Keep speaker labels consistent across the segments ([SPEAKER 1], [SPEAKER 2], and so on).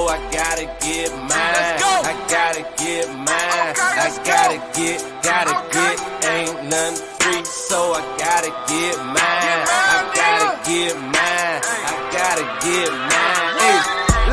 [SPEAKER 1] so I gotta get mine. I gotta get mine. I gotta get, ain't nothing free, so I gotta get mine. I gotta get mine. I gotta get mine. Hey,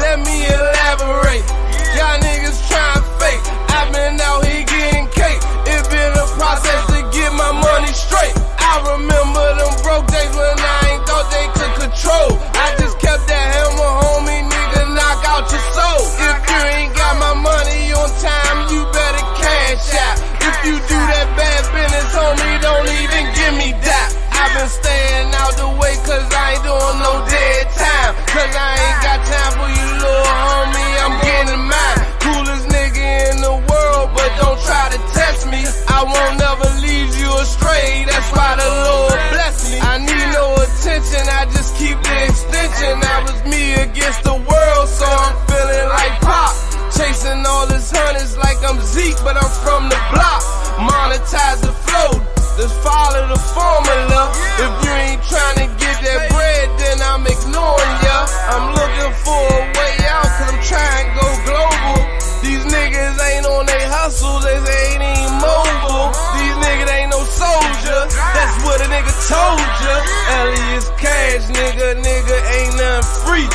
[SPEAKER 1] let me elaborate. Y'all niggas trying fake. I've been out here getting cake. It been a process to get my money straight. I remember them broke days when I ain't thought they could control. I just kept that hammer, homie, nigga, knock out your soul. If you ain't got my money on time, you better cash out. If you do that bad business, homie, don't even give me that. I've been staying out the way cause I ain't doing no dead time. Cause I ain't got time for you, little homie, I'm getting mine. Coolest nigga in the world, but don't try to test me. I won't never lead you astray, that's why the Lord bless me. I need no attention, I just keep the extension. I was me against the world, so I'm feeling like Pop. Chasing all his hundreds like I'm Zeke, but I'm from the block. Monetize the flow, just follow the formula. If you ain't trying to get that bread, then I'm ignoring ya. I'm looking for a way out, cause I'm trying to go global. These niggas ain't on they hustle, they ain't even mobile. These niggas ain't no soldier, that's what a nigga told ya. Elias Cash, nigga ain't nothing free.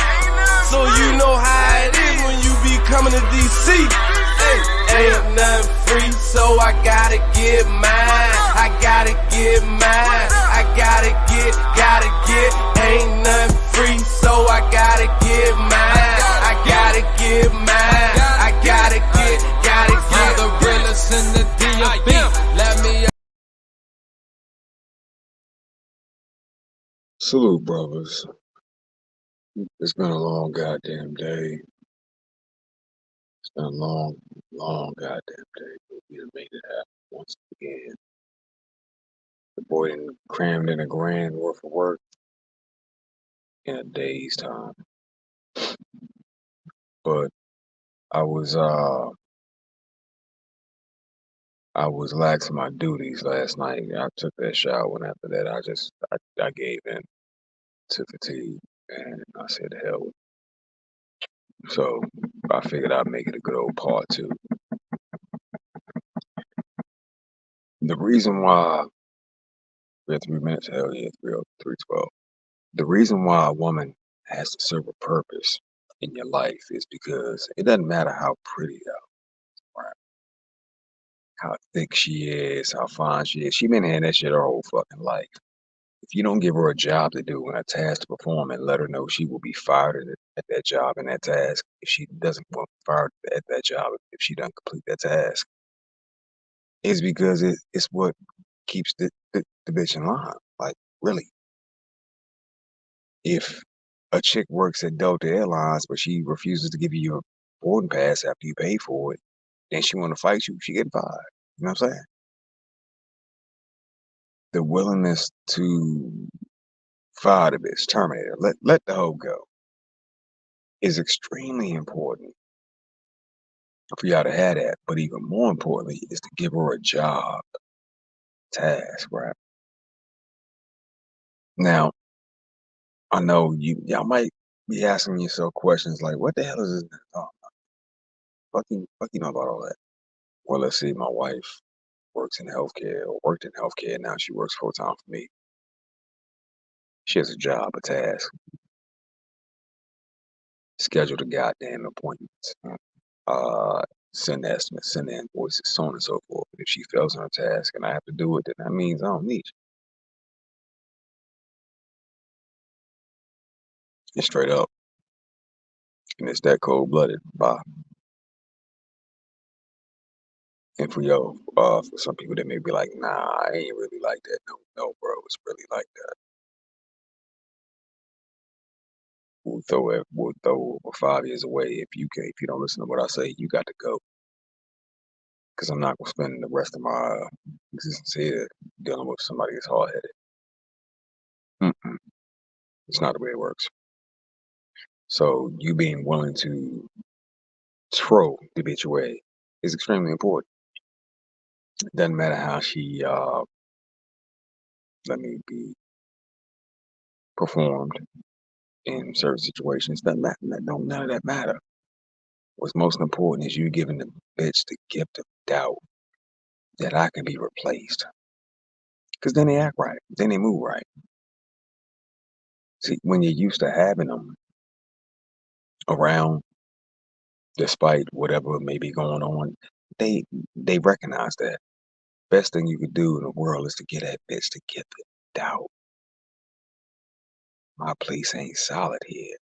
[SPEAKER 1] So you know how it is when you be coming to DC. Hey, ain't nothing free, so I gotta get mine. I gotta get mine. I gotta get, ain't nothing free, so I gotta get mine. I gotta get mine. I gotta get, the realest in the DMV. Let me.
[SPEAKER 2] Salute, brothers. It's been a long goddamn day. It's been a long goddamn day. But we done made it happen once again. The boy done crammed in a grand worth of work in a day's time. But I was laxing my duties last night. I took that shower, and after that, I gave in to fatigue, and I said, "The hell with it." So I figured I'd make it a good old part two. The reason why we have 3 minutes, hell yeah, 3:12. The reason why a woman has to serve a purpose in your life is because it doesn't matter how pretty, right, how thick she is, how fine she is. She been in that shit her whole fucking life. If you don't give her a job to do and a task to perform and let her know she will be fired at that job and that task if she doesn't want fired at that job if she doesn't complete that task, it's because it's what keeps the bitch in line. Like, really. If a chick works at Delta Airlines but she refuses to give you your boarding pass after you pay for it, then she want to fight you, she getting fired. You know what I'm saying? The willingness to fire the bitch, terminate her, let the hoe go, is extremely important for y'all to have that. But even more importantly is to give her a job, task, right? Now, I know y'all might be asking yourself questions like, what the hell is this talking about? Fuck you know about all that. Well, let's see, my wife works in healthcare or worked in healthcare. Now she works full time for me. She has a job, a task, schedule the goddamn appointments, send estimates, send invoices, so on and so forth. If she fails on her task and I have to do it, then that means I don't need you. It's straight up. And it's that cold blooded. Bye. And for some people that may be like, nah, I ain't really like that. No, bro, it's really like that. We'll throw 5 years away if you don't listen to what I say. You got to go, because I'm not gonna spend the rest of my existence here dealing with somebody that's hard headed. It's not the way it works. So you being willing to throw the bitch away is extremely important. It doesn't matter how she performed in certain situations. Doesn't matter. None of that matter. What's most important is you giving the bitch the gift of doubt that I can be replaced. Because then they act right. Then they move right. See, when you're used to having them around, despite whatever may be going on, they they recognize that. Best thing you could do in the world is to get that bitch to get the doubt. My place ain't solid here.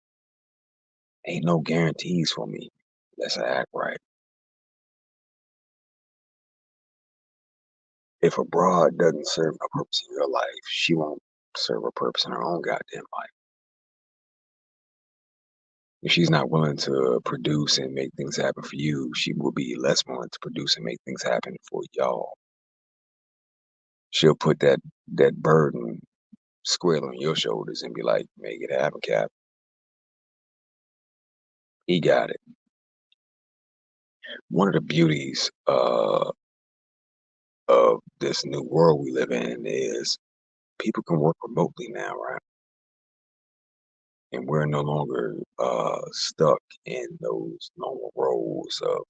[SPEAKER 2] Ain't no guarantees for me. Let's act right. If a broad doesn't serve a purpose in your life, she won't serve a purpose in her own goddamn life. If she's not willing to produce and make things happen for you, she will be less willing to produce and make things happen for y'all. She'll put that burden squarely on your shoulders and be like, make it happen, Cap. He got it. One of the beauties of this new world we live in is people can work remotely now, right? And we're no longer stuck in those normal roles of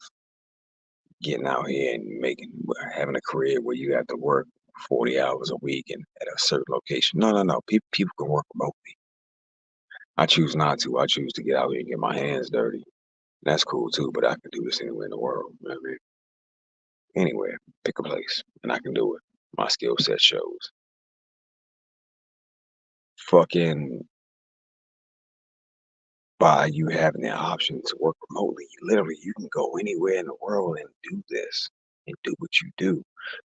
[SPEAKER 2] getting out here and having a career where you have to work 40 hours a week and at a certain location. No. People can work remotely. I choose not to. I choose to get out here and get my hands dirty. That's cool too, but I can do this anywhere in the world. You know what I mean? Anywhere, pick a place, and I can do it. My skill set shows. Fucking by you having the option to work remotely, literally you can go anywhere in the world and do this and do what you do.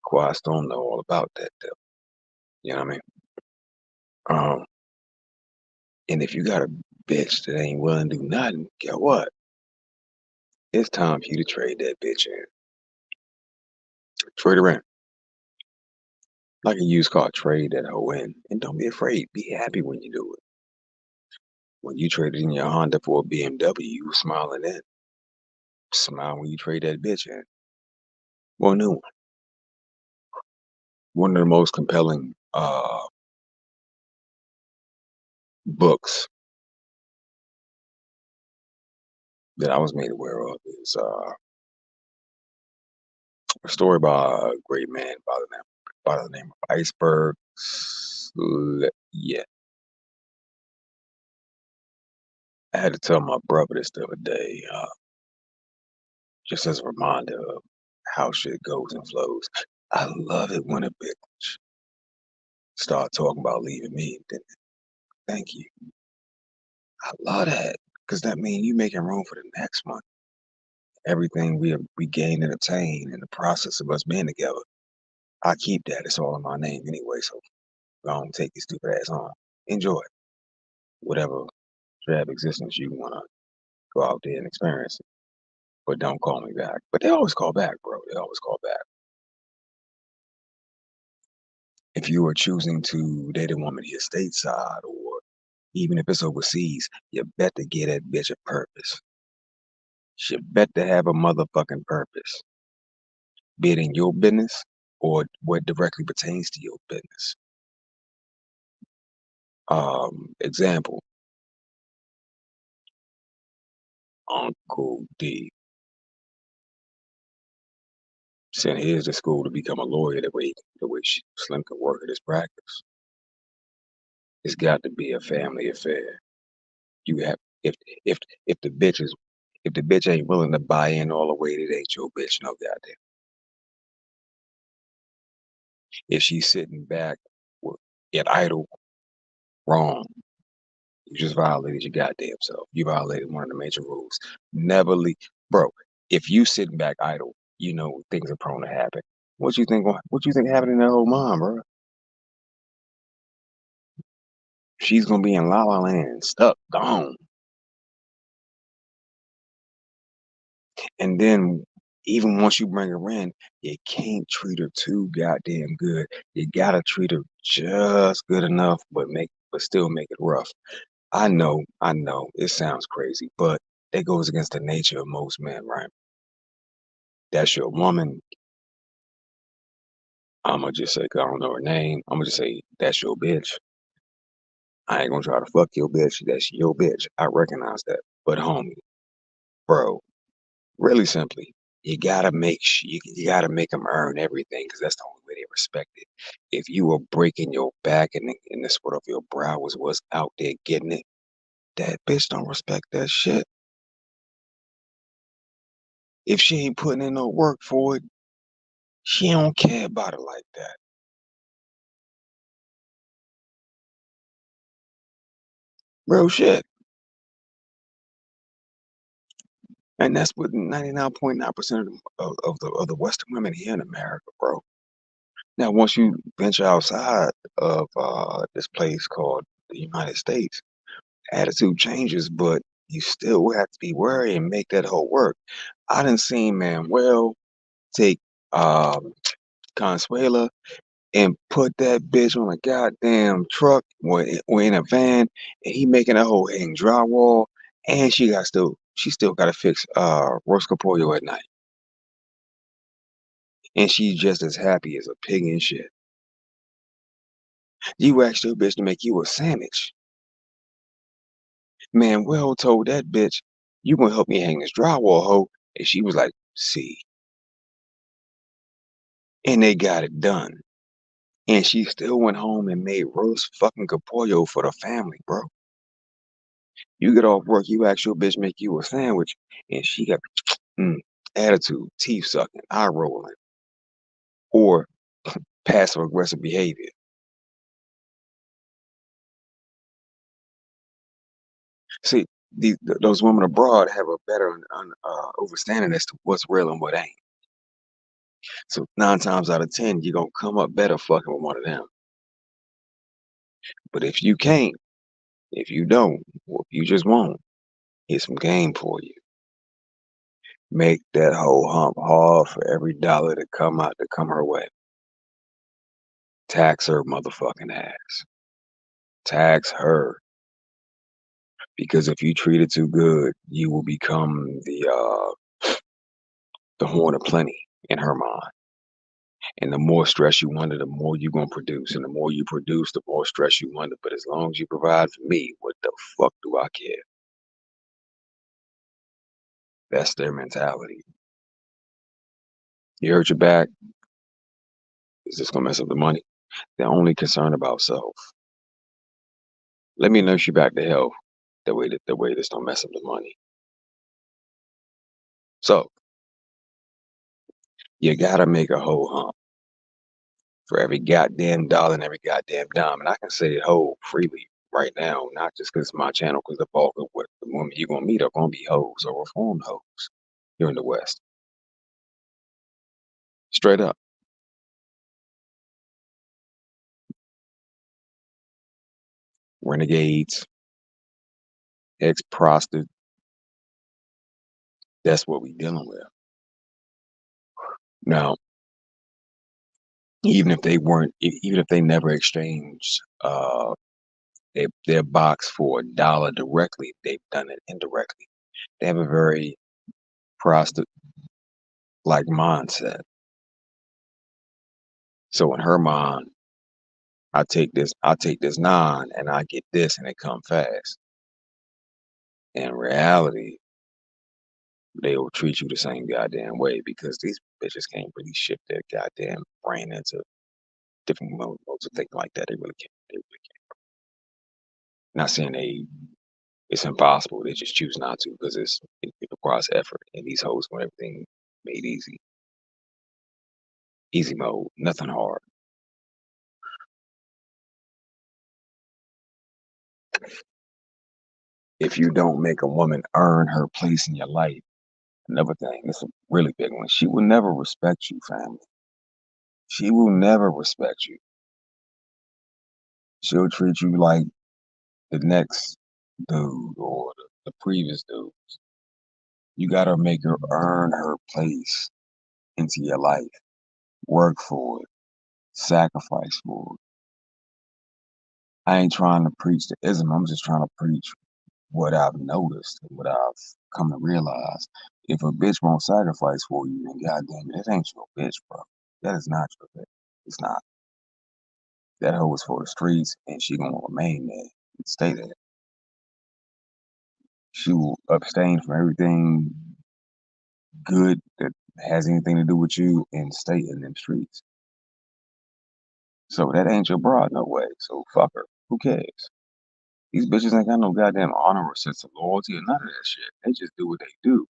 [SPEAKER 2] Quiet Storm know all about that though. You know what I mean? Um, and if you got a bitch that ain't willing to do nothing, get what? It's time for you to trade that bitch in. Trade her in. Like a used car, trade that hoe in. And don't be afraid. Be happy when you do it. When you traded in your Honda for a BMW, you were smiling in. Smile when you trade that bitch in. Well, new one. One of the most compelling books that I was made aware of is a story by a great man by the name of Iceberg. Yeah, I had to tell my brother this the other day, just as a reminder of how shit goes and flows. I love it when a bitch start talking about leaving me. Then thank you. I love that because that means you making room for the next one. Everything we gained and obtained in the process of us being together. I keep that. It's all in my name anyway. So don't take your stupid ass on. Enjoy whatever drab existence you wanna go out there and experience it. But don't call me back. But they always call back, bro. They always call back. If you are choosing to date a woman here stateside or even if it's overseas, you better get that bitch a purpose. She better have a motherfucking purpose. Be it in your business or what directly pertains to your business. Example, Uncle D sent his to school to become a lawyer the way Slim can work at his practice. It's got to be a family affair. You have if if the bitch is if the bitch ain't willing to buy in all the way, it ain't your bitch, no goddamn. If she's sitting back at idle, wrong. You just violated your goddamn self. You violated one of the major rules. Never leave, bro. If you sitting back idle, you know things are prone to happen. What you think? What you think happened in that whole mom, bro? She's gonna be in La La Land, stuck, gone. And then even once you bring her in, you can't treat her too goddamn good. You gotta treat her just good enough, but still make it rough. I know, it sounds crazy, but that goes against the nature of most men, right? That's your woman. I'ma just say, 'cause I don't know her name. I'ma just say that's your bitch. I ain't gonna try to fuck your bitch. That's your bitch. I recognize that. But homie, bro, Really simply, you gotta make them earn everything because that's the only way they respect it. If you were breaking your back and the sweat of your brow was what's out there getting it, that bitch don't respect that shit. If she ain't putting in no work for it, she don't care about it like that. Real shit. And that's what 99.9% of the Western women here in America, bro. Now, once you venture outside of this place called the United States, attitude changes, but you still have to be worried and make that whole work. I done seen Manuel take Consuela and put that bitch on a goddamn truck or in a van, and he making that whole hang drywall, and she still got to fix roast pollo at night, and she's just as happy as a pig in shit. You asked your bitch to make you a sandwich. Manuel told that bitch, "You gonna help me hang this drywall, hoe?" And she was like, "See." And they got it done. And she still went home and made roast fucking capollo for the family, bro. You get off work, you ask your bitch make you a sandwich, and she got mm, attitude, teeth sucking, eye rolling, or passive aggressive behavior. See, those women abroad have a better understanding as to what's real and what ain't. So 9 times out of 10, you're gonna come up better fucking with one of them. But if you can't, if you don't, or if you just won't, here's some game for you. Make that whole hump hard for every dollar to come her way. Tax her motherfucking ass. Tax her. Because if you treat it too good, you will become the horn of plenty in her mind. And the more stress you under, the more you're gonna produce. And the more you produce, the more stress you under. But as long as you provide for me, what the fuck do I care? That's their mentality. You hurt your back, is this gonna mess up the money? They're only concerned about self. Let me nurse you back to health. The way this don't mess up the money. So you gotta make a whole hump for every goddamn dollar and every goddamn dime. And I can say it whole freely right now, not just because it's my channel, because the bulk of what the women you're gonna meet are gonna be hoes or reformed hoes here in the West. Straight up. Renegades, ex-prostitutes, that's what we dealing with. Now, even if they never exchanged their box for a dollar directly, they've done it indirectly. They have a very prostitute like mindset. So in her mind, I take this nine and I get this and it come fast. In reality, they will treat you the same goddamn way because these bitches can't really shift their goddamn brain into different modes of thinking like that. They really can't. They really can't. Not saying it's impossible. They just choose not to because it requires effort. And these hoes want everything made easy. Easy mode, nothing hard. If you don't make a woman earn her place in your life, another thing, it's a really big one. She will never respect you, family. She will never respect you. She'll treat you like the next dude or the previous dude. You gotta make her earn her place into your life. Work for it. Sacrifice for it. I ain't trying to preach the ism. I'm just trying to preach what I've noticed and what I've come to realize. If a bitch won't sacrifice for you, then goddamn it, it ain't your bitch, bro. That is not your bitch. It's not. That hoe is for the streets, and she gonna remain there and stay there. She will abstain from everything good that has anything to do with you and stay in them streets. So that ain't your broad, no way. So fuck her. Who cares? These bitches ain't got no goddamn honor or sense of loyalty or none of that shit. They just do what they do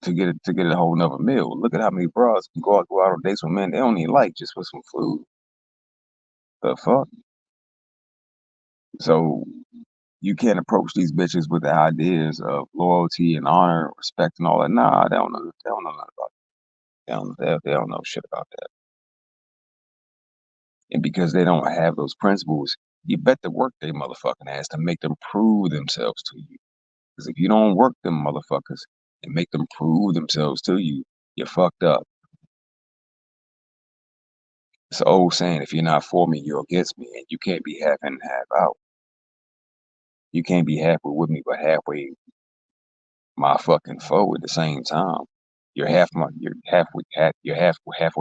[SPEAKER 2] to get a whole nother meal. Look at how many bras can go out on dates with men they don't even like just for some food. The fuck? So you can't approach these bitches with the ideas of loyalty and honor, respect, and all that. Nah, they don't know. They don't know nothing about it. They don't know shit about that. And because they don't have those principles, you better work their motherfucking ass to make them prove themselves to you. Because if you don't work them motherfuckers and make them prove themselves to you, you're fucked up. It's an old saying, if you're not for me, you're against me, and you can't be half in and half out. You can't be halfway with me, but halfway my fucking foe at the same time. You're halfway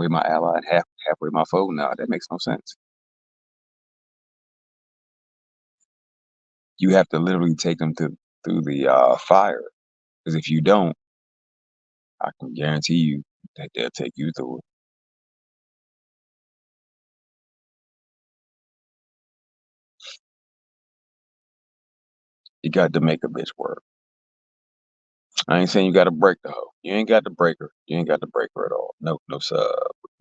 [SPEAKER 2] my ally and halfway my foe now. That makes no sense. You have to literally take them through the fire. Because if you don't, I can guarantee you that they'll take you through it. You got to make a bitch work. I ain't saying you got to break the hoe. You ain't got to break her. You ain't got to break her at all. No, no, sir.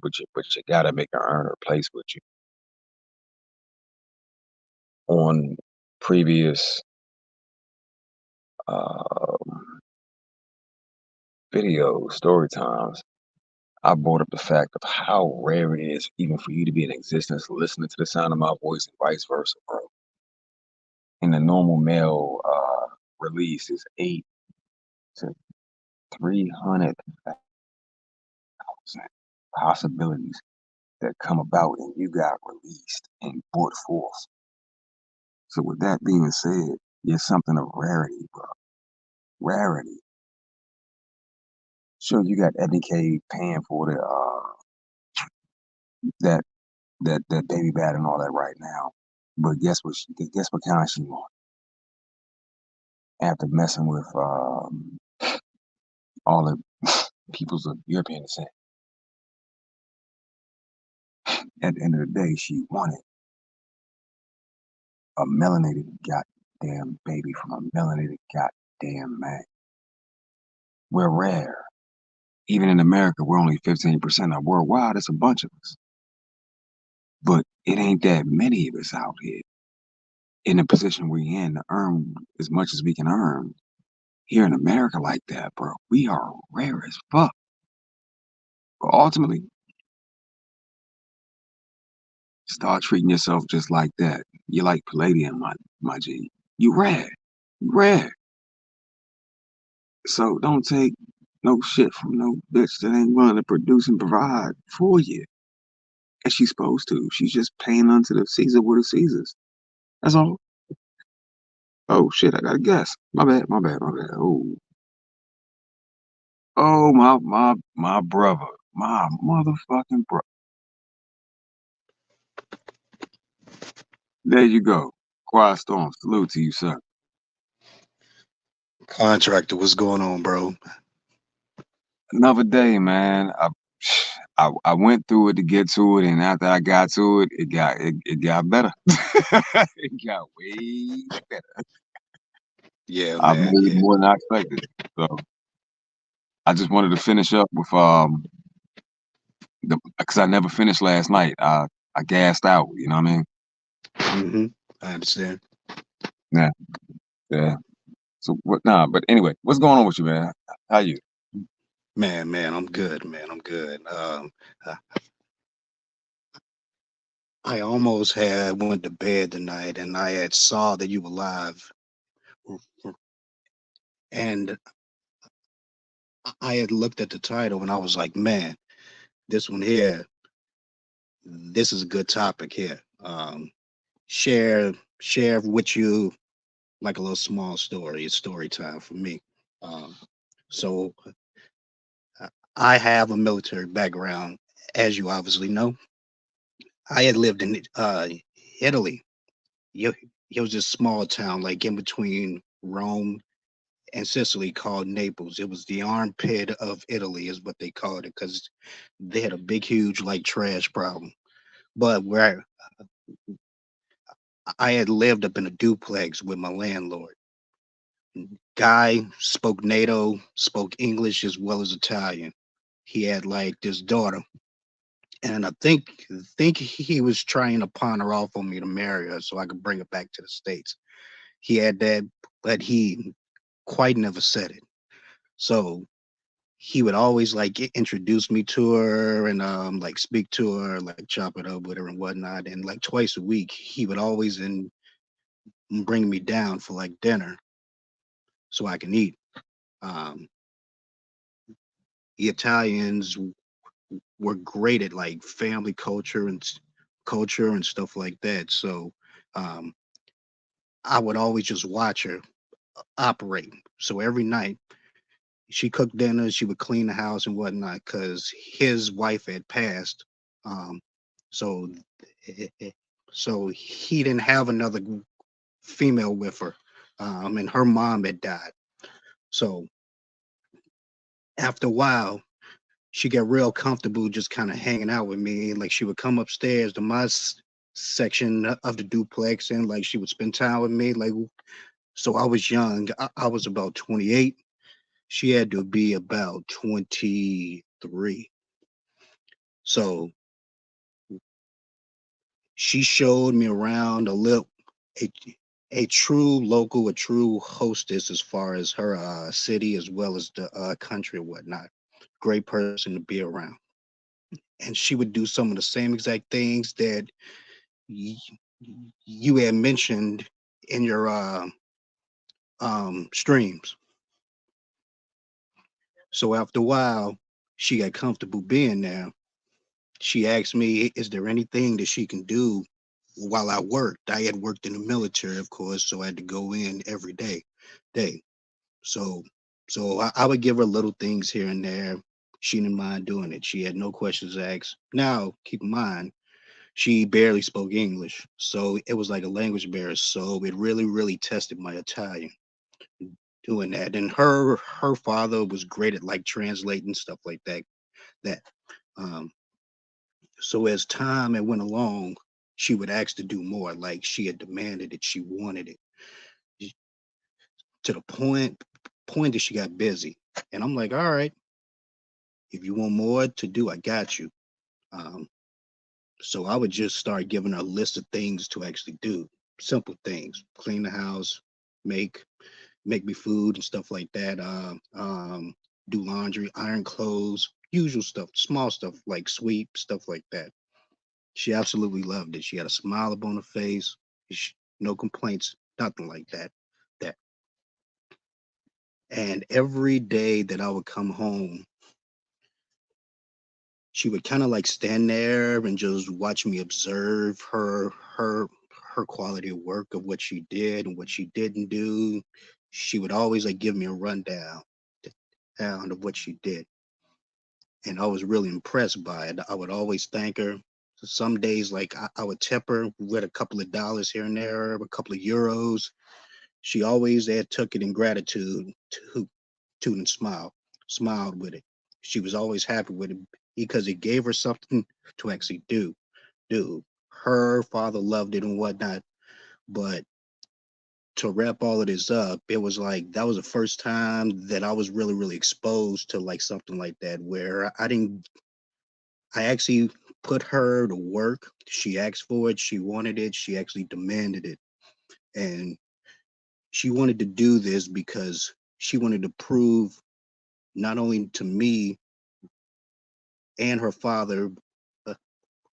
[SPEAKER 2] But you got to make her earn her place with you. On previous videos, story times, I brought up the fact of how rare it is even for you to be in existence listening to the sound of my voice and vice versa, bro. In the normal male release is 8 to 300,000 possibilities that come about and you got released and brought forth. So with that being said, there's something of rarity, bro. Rarity. Sure, you got Eddie K paying for that baby bat and all that right now. But guess what kind she want? After messing with all the peoples of European descent. At the end of the day, she wanted a melanated goddamn baby from a melanated goddamn man. We're rare. Even in America, we're only 15% of worldwide. It's a bunch of us. But it ain't that many of us out here in the position we're in to earn as much as we can earn here in America like that, bro. We are rare as fuck. But ultimately, start treating yourself just like that. You're like palladium, my G. You rare. You rare. So don't take no shit from no bitch that ain't willing to produce and provide for you. As she's supposed to. She's just paying unto the Caesar what is Caesar's. That's all. Oh shit, I got a guess. My bad. Oh. Oh my brother. My motherfucking brother. There you go. Quiet Storm. Salute to you, sir.
[SPEAKER 3] Contractor, what's going on, bro?
[SPEAKER 2] Another day, man. I went through it to get to it, and after I got to it, it got better. It got way better.
[SPEAKER 3] Yeah,
[SPEAKER 2] I
[SPEAKER 3] man.
[SPEAKER 2] made
[SPEAKER 3] Yeah.
[SPEAKER 2] more than I expected. So I just wanted to finish up with because I never finished last night. I gassed out. You know what I mean?
[SPEAKER 3] Mm-hmm. I understand.
[SPEAKER 2] Yeah, yeah. So what? Nah, but anyway, what's going on with you, man? How you?
[SPEAKER 3] Man, I'm good, man. I'm good. I I almost had went to bed tonight, and I had saw that you were live, and I had looked at the title, and I was like, man, this one here, this is a good topic here. Share with you like a little small story. It's story time for me. Um, so I have a military background, as you obviously know. I had lived in Italy. It was just small town, like in between Rome and Sicily called Naples. It was the armpit of Italy, is what they called it, because they had a big, huge like trash problem. But where I had lived up in a duplex with my landlord. Guy spoke NATO, spoke English as well as Italian. He had like this daughter, and I think he was trying to pawn her off on me to marry her so I could bring her back to the States. He had that, but he quite never said it. So he would always like introduce me to her and like speak to her, like chop it up with her and whatnot. And like twice a week, he would always bring me down for like dinner so I can eat. Um, the Italians were great at like family culture and culture and stuff like that. So um, I would always just watch her operate. So every night she cooked dinner, she would clean the house and whatnot because his wife had passed. Um, so it, it- so he didn't have another female with her, and her mom had died. So after a while, she got real comfortable just kind of hanging out with me. Like she would come upstairs to my section of the duplex and like she would spend time with me. Like, so I was young. I was about 28. She had to be about 23. So she showed me around a, a true local, a true hostess as far as her city as well as the country and whatnot. Great person to be around. And she would do some of the same exact things that y- you had mentioned in your streams. So after a while, she got comfortable being there. She asked me, "Is there anything that she can do while I worked?" I had worked in the military, of course, so I had to go in every day. So, so I would give her little things here and there. She didn't mind doing it. She had no questions asked. Now, keep in mind, she barely spoke English, so it was like a language barrier. So it really, really tested my Italian doing that. And her father was great at like translating stuff like that. That um, so as time it went along, she would ask to do more. Like she had demanded it, she wanted it to the point that she got busy. And I'm like, all right, if you want more to do, I got you. Um, so I would just start giving her a list of things to actually do, simple things, clean the house, make make me food and stuff like that. Do laundry, iron clothes, usual stuff, small stuff like sweep, stuff like that. She absolutely loved it. She had a smile up on her face, no complaints, nothing like that. That and every day that I would come home, she would kind of like stand there and just watch me observe her quality of work of what she did and what she didn't do. She would always like give me a rundown down of what she did, and I was really impressed by it. I would always thank her. Some days, like I would tip her with a couple of dollars here and there, a couple of euros. She always had took it in gratitude to and smiled with it. She was always happy with it because it gave her something to actually do. Her father loved it and whatnot, but to wrap all of this up, it was like that was the first time that I was really, really exposed to like something like that where I actually put her to work. She asked for it, she wanted it, she actually demanded it. And she wanted to do this because she wanted to prove not only to me and her father, uh,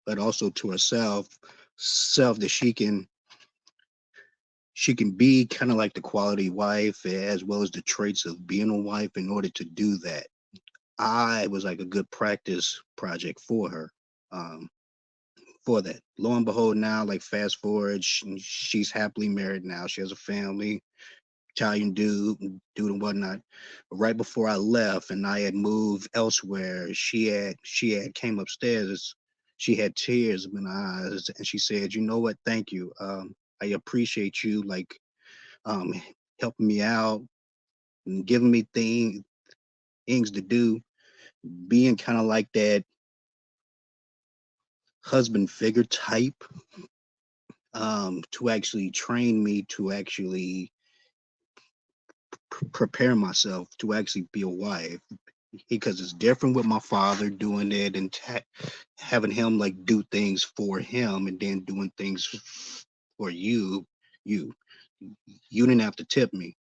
[SPEAKER 3] but also to herself, self that she can be kind of like the quality wife as well as the traits of being a wife in order to do that. I was like a good practice project for her. Um, for that. Lo and behold, now, like fast forward, she's happily married now. She has a family, Italian dude and whatnot. But right before I left and I had moved elsewhere, she had came upstairs. She had tears in her eyes, and she said, "You know what? Thank you. I appreciate you like um, helping me out. giving me things to do, being kind of like that husband figure type, to actually train me to actually prepare myself to actually be a wife, because it's different with my father doing it and having him like do things for him and then doing things for you you didn't have to tip me.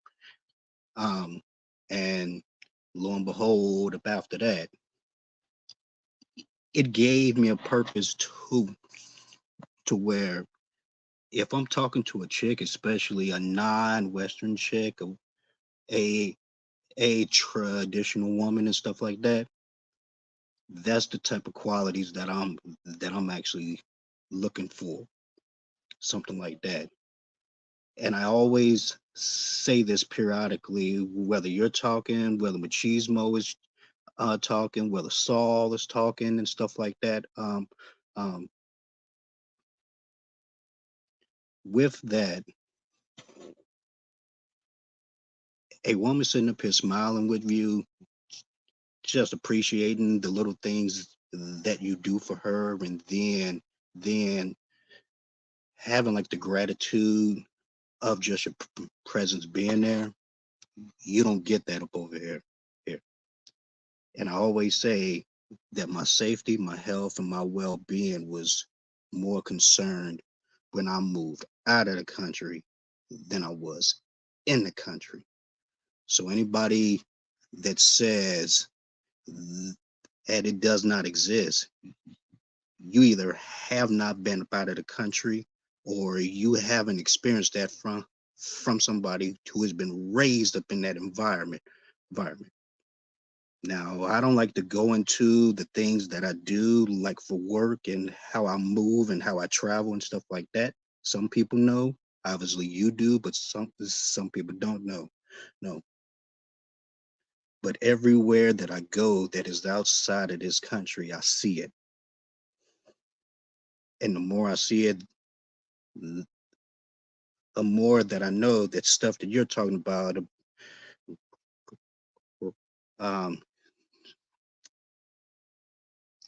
[SPEAKER 3] And lo and behold, up after that, it gave me a purpose to where if I'm talking to a chick, especially a non-Western chick, a a traditional woman and stuff like that, that's the type of qualities that I'm actually looking for, something like that. And I always say this periodically, whether you're talking, whether Machismo is talking, whether Saul is talking and stuff like that. Um, with that, a woman sitting up here smiling with you, just appreciating the little things that you do for her, and then having like the gratitude of just your presence being there. You don't get that up over here. And I always say that my safety, my health, and my well-being was more concerned when I moved out of the country than I was in the country. So anybody that says that it does not exist, you either have not been out of the country or you haven't experienced that from somebody who has been raised up in that environment. Now, I don't like to go into the things that I do, like for work and how I move and how I travel and stuff like that. Some people know, obviously you do, but some people don't know. No, but everywhere that I go that is outside of this country, I see it. And the more I see it, the more that I know that stuff that you're talking about, um,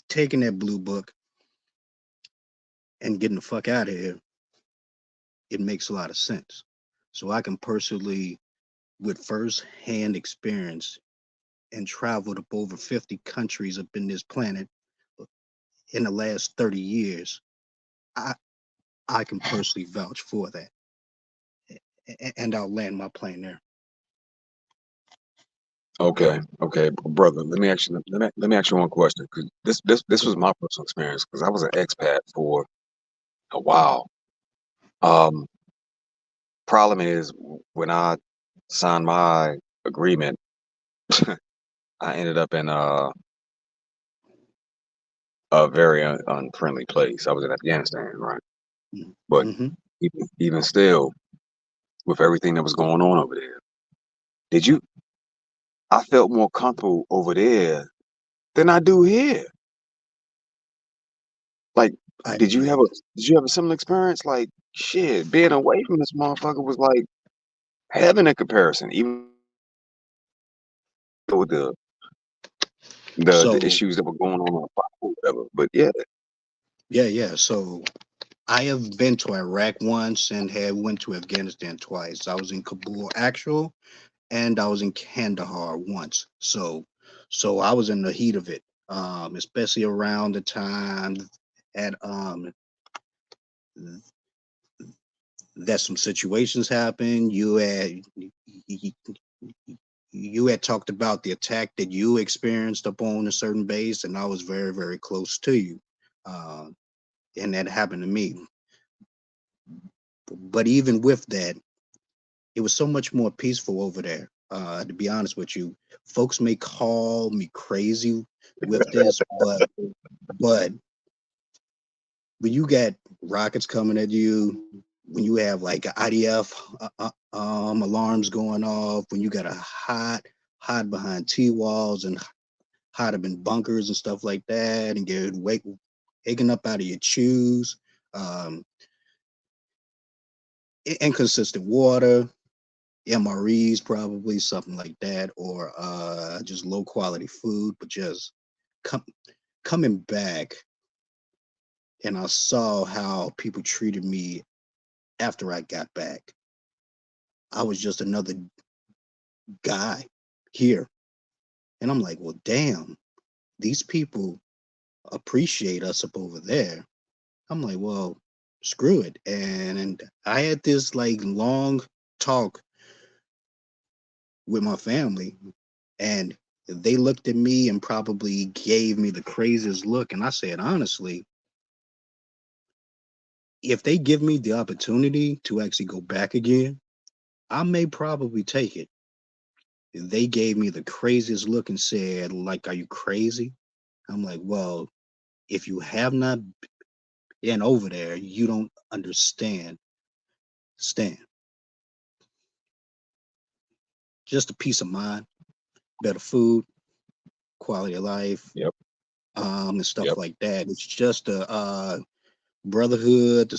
[SPEAKER 3] taking that blue book and getting the fuck out of here, it makes a lot of sense. So I can personally, with first-hand experience and traveled up over 50 countries up in this planet in the last 30 years, I, I can personally vouch for that. And I'll land my plane there.
[SPEAKER 2] Okay, okay, brother. Let me ask you one question, because this was my personal experience, because I was an expat for a while. Um, Problem is, when I signed my agreement, I ended up in a very unfriendly place. I was in Afghanistan, right? But
[SPEAKER 3] Mm-hmm.
[SPEAKER 2] even still, with everything that was going on over there, did you? I felt more comfortable over there than I do here. Like,
[SPEAKER 3] I
[SPEAKER 2] did you
[SPEAKER 3] agree.
[SPEAKER 2] have a did you have a similar experience? Like, shit, being away from this motherfucker was like heaven in comparison, even with the
[SPEAKER 3] So
[SPEAKER 2] issues that were going on or whatever. But yeah,
[SPEAKER 3] yeah. So I have been to Iraq once and had went to Afghanistan twice. I was in Kabul actual, and I was in Kandahar once. So I was in the heat of it, especially around the time at that some situations happened. You had talked about the attack that you experienced upon a certain base, and I was very, very close to you. Uh, and that happened to me. But even with that, it was so much more peaceful over there. To be honest with you, folks may call me crazy with this, but when you got rockets coming at you, when you have like IDF alarms going off, when you got to hide behind T walls and hide up in bunkers and stuff like that, and get waking up out of your shoes, um, inconsistent water, MREs, probably something like that, or just low quality food. But just com- coming back, and I saw how people treated me after I got back. I was just another guy here, and I'm like, well, damn, these people appreciate us up over there. I'm like, well, screw it. And I had this like long talk with my family, and they looked at me and probably gave me the craziest look. And I said, honestly, if they give me the opportunity to actually go back again, I may probably take it. They gave me the craziest look and said, like, are you crazy? I'm like, well, if you have not been over there, you don't understand. Stand. Just a peace of mind, better food, quality of life,
[SPEAKER 2] Yep.
[SPEAKER 3] and stuff
[SPEAKER 2] Yep.
[SPEAKER 3] like that. It's just a brotherhood.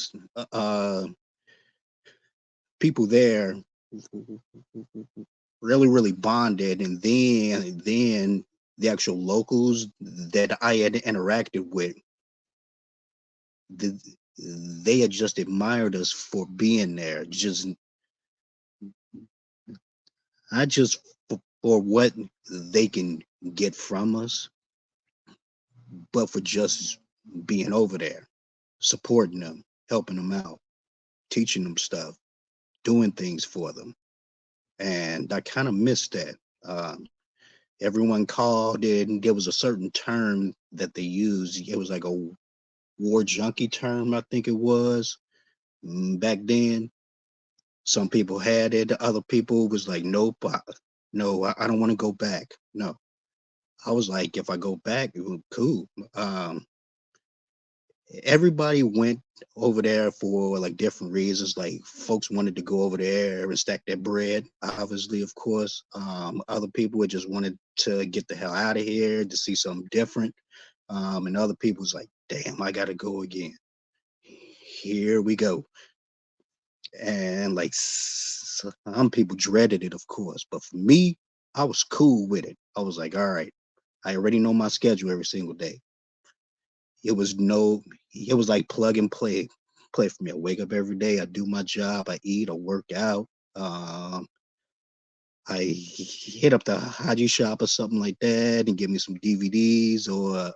[SPEAKER 3] People there really bonded, and then the actual locals that I had interacted with, the, they had just admired us for being there. Just not just for what they can get from us, but for just being over there, supporting them, helping them out, teaching them stuff, doing things for them. And I kind of missed that. Everyone called it, and there was a certain term that they used. It was like a war junkie term, I think it was, back then. Some people had it, other people was like, nope, no, I don't want to go back. No, I was like, if I go back, cool. Everybody went over there for like different reasons. Like folks wanted to go over there and stack their bread, obviously, of course. Other people would just wanted to get the hell out of here to see something different. And other people was like, damn, I gotta go again. Here we go. And like some people dreaded it, of course. But for me, I was cool with it. I was like, all right, I already know my schedule every single day. It was no, it was like plug and play for me. I wake up every day, I do my job, I eat, I work out. I hit up the Haji shop or something like that and get me some DVDs or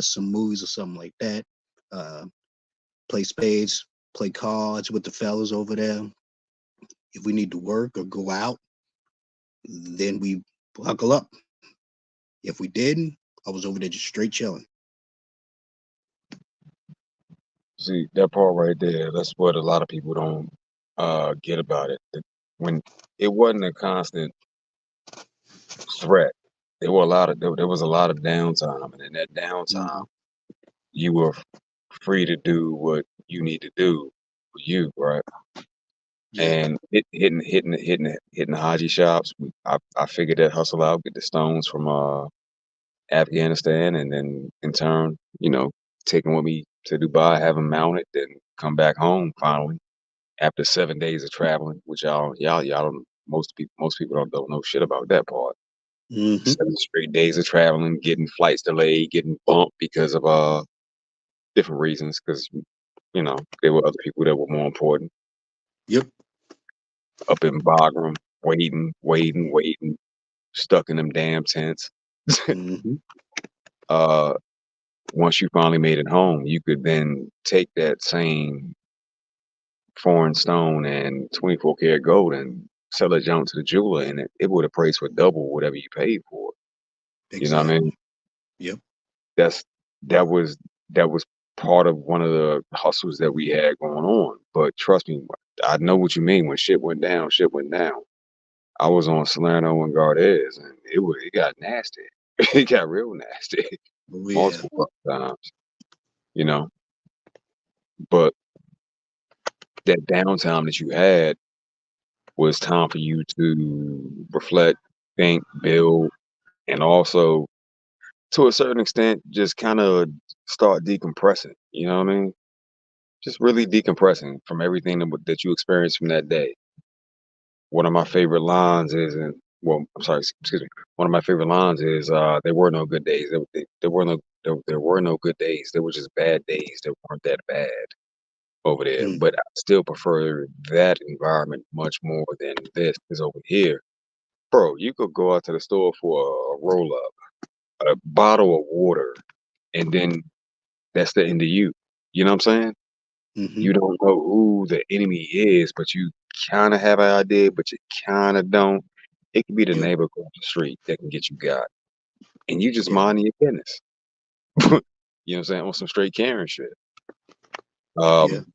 [SPEAKER 3] some movies or something like that. Uh, play spades, play cards with the fellas over there. If we need to work or go out, then we buckle up. If we didn't, I was over there just straight chilling.
[SPEAKER 2] See, that part right there, that's what a lot of people don't get about it. When it wasn't a constant threat, there was a lot of downtime, and in that downtime,
[SPEAKER 3] Hmm.
[SPEAKER 2] you were free to do what you need to do for you, right?
[SPEAKER 3] Yeah.
[SPEAKER 2] And hitting the Haji shops. I figured that hustle out, get the stones from Afghanistan, and then in turn, take them with me to Dubai, have them mounted, then come back home finally after 7 days of traveling, which y'all don't most people don't know shit about that part.
[SPEAKER 3] Hmm.
[SPEAKER 2] 7 straight days of traveling, getting flights delayed, getting bumped because of different reasons, because there were other people that were more important
[SPEAKER 3] Yep.
[SPEAKER 2] up in Bagram, waiting, stuck in them damn tents.
[SPEAKER 3] Hmm.
[SPEAKER 2] uh, Once you finally made it home, you could then take that same foreign stone and 24 karat gold and sell it junk to the jeweler, and it would appraise for double whatever you paid for it. You know what I mean?
[SPEAKER 3] Exactly. Yep.
[SPEAKER 2] That's that was that was part of one of the hustles that we had going on. But trust me, I know what you mean. When shit went down, shit went down. I was on Salerno and Gardez, and it got nasty. It got real nasty
[SPEAKER 3] Oh yeah.
[SPEAKER 2] multiple times. You know, but that downtime that you had was time for you to reflect, think, build, and also to a certain extent just kind of start decompressing. You know what I mean? Just really decompressing from everything that you experienced from that day. one of my favorite lines is, and well, I'm sorry, excuse me. One of my favorite lines is, "There were no good days. There were no good days. There were just bad days that weren't that bad over there."
[SPEAKER 3] Mm,
[SPEAKER 2] But I still prefer that environment much more than this. Because over here, bro, you could go out to the store for a roll up, a bottle of water, and then that's the end of you. You know what I'm saying?
[SPEAKER 3] hmm
[SPEAKER 2] You don't know who the enemy is, but you kind of have an idea, but you kind of don't. It could be the
[SPEAKER 3] Yeah.
[SPEAKER 2] neighbor across the street that can get you got, and you just
[SPEAKER 3] Yeah.
[SPEAKER 2] minding your business. You know what I'm saying? On some straight Karen shit.
[SPEAKER 3] Yeah.
[SPEAKER 2] Um,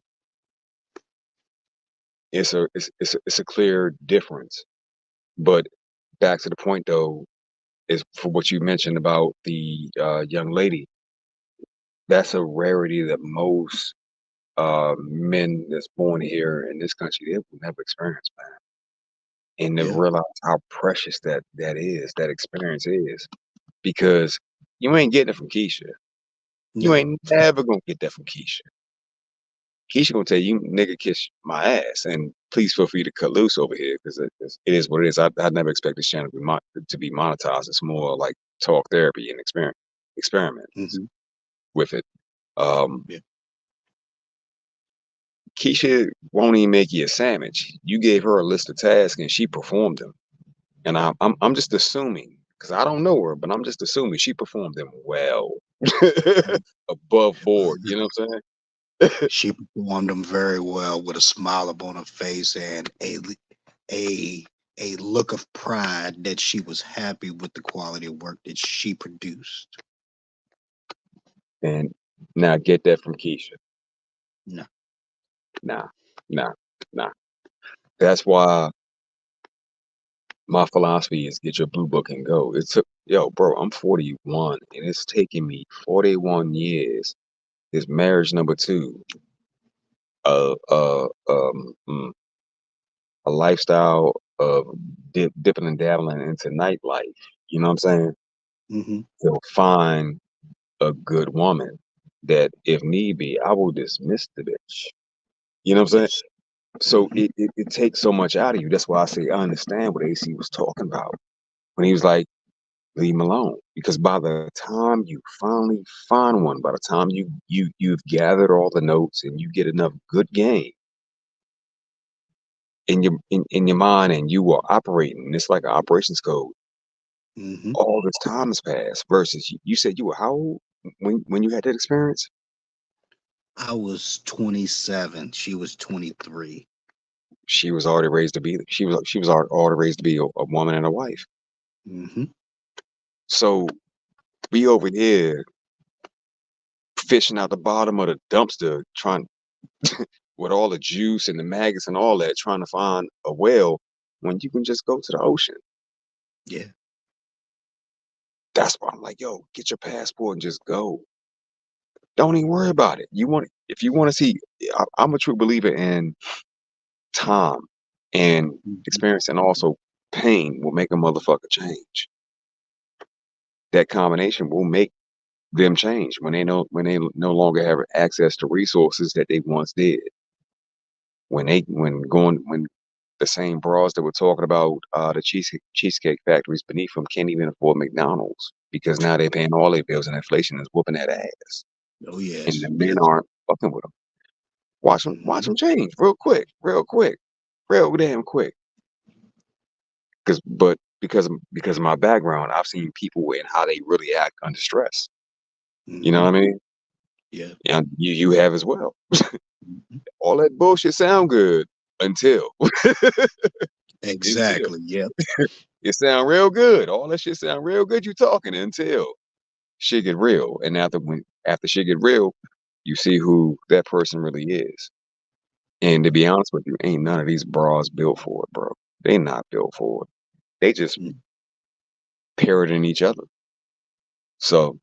[SPEAKER 2] it's a clear difference. But back to the point though, is for what you mentioned about the young lady. That's a rarity that most men that's born here in this country they will never experience, man. And to
[SPEAKER 3] Yeah.
[SPEAKER 2] realize how precious that experience is, because you ain't getting it from Keisha. You
[SPEAKER 3] No.
[SPEAKER 2] ain't never gonna get that from Keisha. Keisha gonna tell you, nigga, kiss my ass, and please feel free to cut loose over here because it is what it is. I never expect this channel to be monetized. It's more like talk therapy and experiment
[SPEAKER 3] hmm
[SPEAKER 2] with it. Um,
[SPEAKER 3] Yeah.
[SPEAKER 2] Keisha won't even make you a sandwich. You gave her a list of tasks and she performed them. And I'm just assuming, because I don't know her, but I'm just assuming she performed them well.
[SPEAKER 3] Mm.
[SPEAKER 2] Above board. You know what I'm saying?
[SPEAKER 3] She performed them very well with a smile upon her face and a a look of pride that she was happy with the quality of work that she produced.
[SPEAKER 2] And now get that from Keisha.
[SPEAKER 3] No.
[SPEAKER 2] Nah, nah, nah. That's why my philosophy is get your blue book and go. It took, yo, bro, I'm 41 and it's taken me 41 years. This marriage number two, uh, uh, um, mm, a lifestyle of dipping and dabbling into nightlife. You know what I'm saying?
[SPEAKER 3] hmm
[SPEAKER 2] To find a good woman that, if need be, I will dismiss the bitch. You know what I'm saying?
[SPEAKER 3] Yes.
[SPEAKER 2] So
[SPEAKER 3] hmm
[SPEAKER 2] it takes so much out of you. That's why I say I understand what AC was talking about when he was like, leave him alone. Because by the time you finally find one, by the time you've gathered all the notes and you get enough good game in your mind and you are operating, it's like an operations code.
[SPEAKER 3] hmm
[SPEAKER 2] All this time has passed versus you said you were how old when you had that experience?
[SPEAKER 3] I was 27. She was 23.
[SPEAKER 2] She was already raised to be she was already raised to be a woman and a wife.
[SPEAKER 3] hmm
[SPEAKER 2] So we over here fishing out the bottom of the dumpster trying with all the juice and the maggots and all that trying to find a whale when you can just go to the ocean.
[SPEAKER 3] Yeah.
[SPEAKER 2] That's why I'm like, yo, get your passport and just go. Don't even worry about it. If you want to see, I'm a true believer in time and
[SPEAKER 3] hmm
[SPEAKER 2] experience and also pain will make a motherfucker change. That combination will make them change when they no longer have access to resources that they once did. When the same bras that were talking about the cheesecake factories beneath them can't even afford McDonald's because now they're paying all their bills and inflation is whooping that ass.
[SPEAKER 3] Oh
[SPEAKER 2] And
[SPEAKER 3] yes.
[SPEAKER 2] the men
[SPEAKER 3] Yes.
[SPEAKER 2] aren't fucking with them. Watch
[SPEAKER 3] hmm
[SPEAKER 2] them change real quick, real damn quick. Because of my background, I've seen people and how they really act under stress. You know
[SPEAKER 3] hmm
[SPEAKER 2] what I mean?
[SPEAKER 3] Yeah.
[SPEAKER 2] And you have as well.
[SPEAKER 3] Mhm.
[SPEAKER 2] All that bullshit sound good until until
[SPEAKER 3] Exactly. Yeah.
[SPEAKER 2] it sound real good. All that shit sound real good. You talking until shit get real, and after shit get real, you see who that person really is. And to be honest with you, ain't none of these bras built for it, bro. They not built for it. They just
[SPEAKER 3] Mm.
[SPEAKER 2] parroting each other. So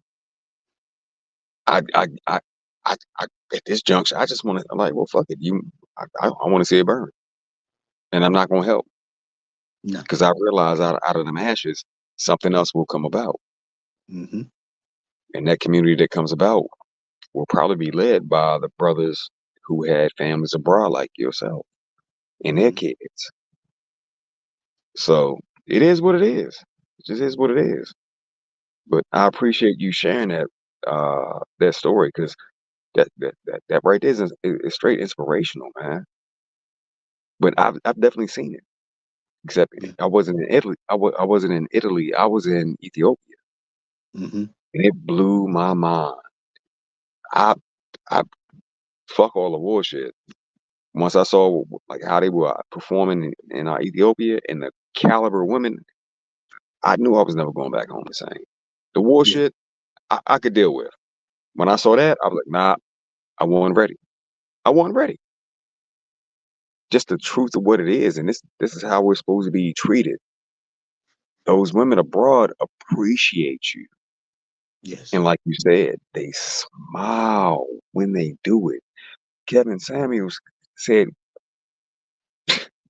[SPEAKER 2] I I I I at this juncture, I just want to like, well, fuck it. I want to see it burn, and I'm not gonna help
[SPEAKER 3] No.
[SPEAKER 2] because I realize out of them ashes, something else will come about,
[SPEAKER 3] hmm
[SPEAKER 2] and that community that comes about will probably be led by the brothers who had families abroad like yourself and their
[SPEAKER 3] hmm
[SPEAKER 2] kids. So it is what it is. It just is what it is. But I appreciate you sharing that story because that right there is straight inspirational, man. But I've definitely seen it. Except
[SPEAKER 3] Yeah.
[SPEAKER 2] I wasn't in Italy. I wasn't in Italy. I was in Ethiopia,
[SPEAKER 3] Hmm.
[SPEAKER 2] and it blew my mind. I I fuck all the war shit. Once I saw like how they were performing in Ethiopia and the caliber of women, I knew I was never going back home the same. The war
[SPEAKER 3] Yeah.
[SPEAKER 2] shit, I could deal with. When I saw that, I was like, nah, I wasn't ready. I wasn't ready. Just the truth of what it is, and this is how we're supposed to be treated. Those women abroad appreciate you.
[SPEAKER 3] Yes.
[SPEAKER 2] And like you said, they smile when they do it. Kevin Samuels said,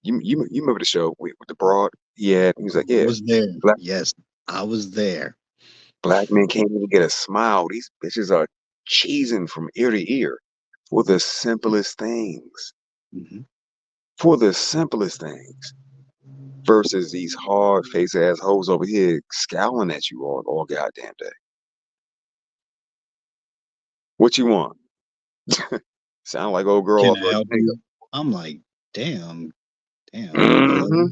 [SPEAKER 2] you remember the show with the broad? Yeah, he was like,
[SPEAKER 3] I
[SPEAKER 2] yeah,
[SPEAKER 3] was there.
[SPEAKER 2] black
[SPEAKER 3] Yes, I was there.
[SPEAKER 2] black men can't even get a smile. These bitches are cheesing from ear to ear for the simplest things.
[SPEAKER 3] Hmm.
[SPEAKER 2] For the simplest things. Versus these hard face ass hoes over here scowling at you all goddamn day. What you want? Sound like old girl
[SPEAKER 3] Can
[SPEAKER 2] off
[SPEAKER 3] I
[SPEAKER 2] of
[SPEAKER 3] help
[SPEAKER 2] Tango.
[SPEAKER 3] you? I'm like, damn, damn. Hello.
[SPEAKER 2] Hmm.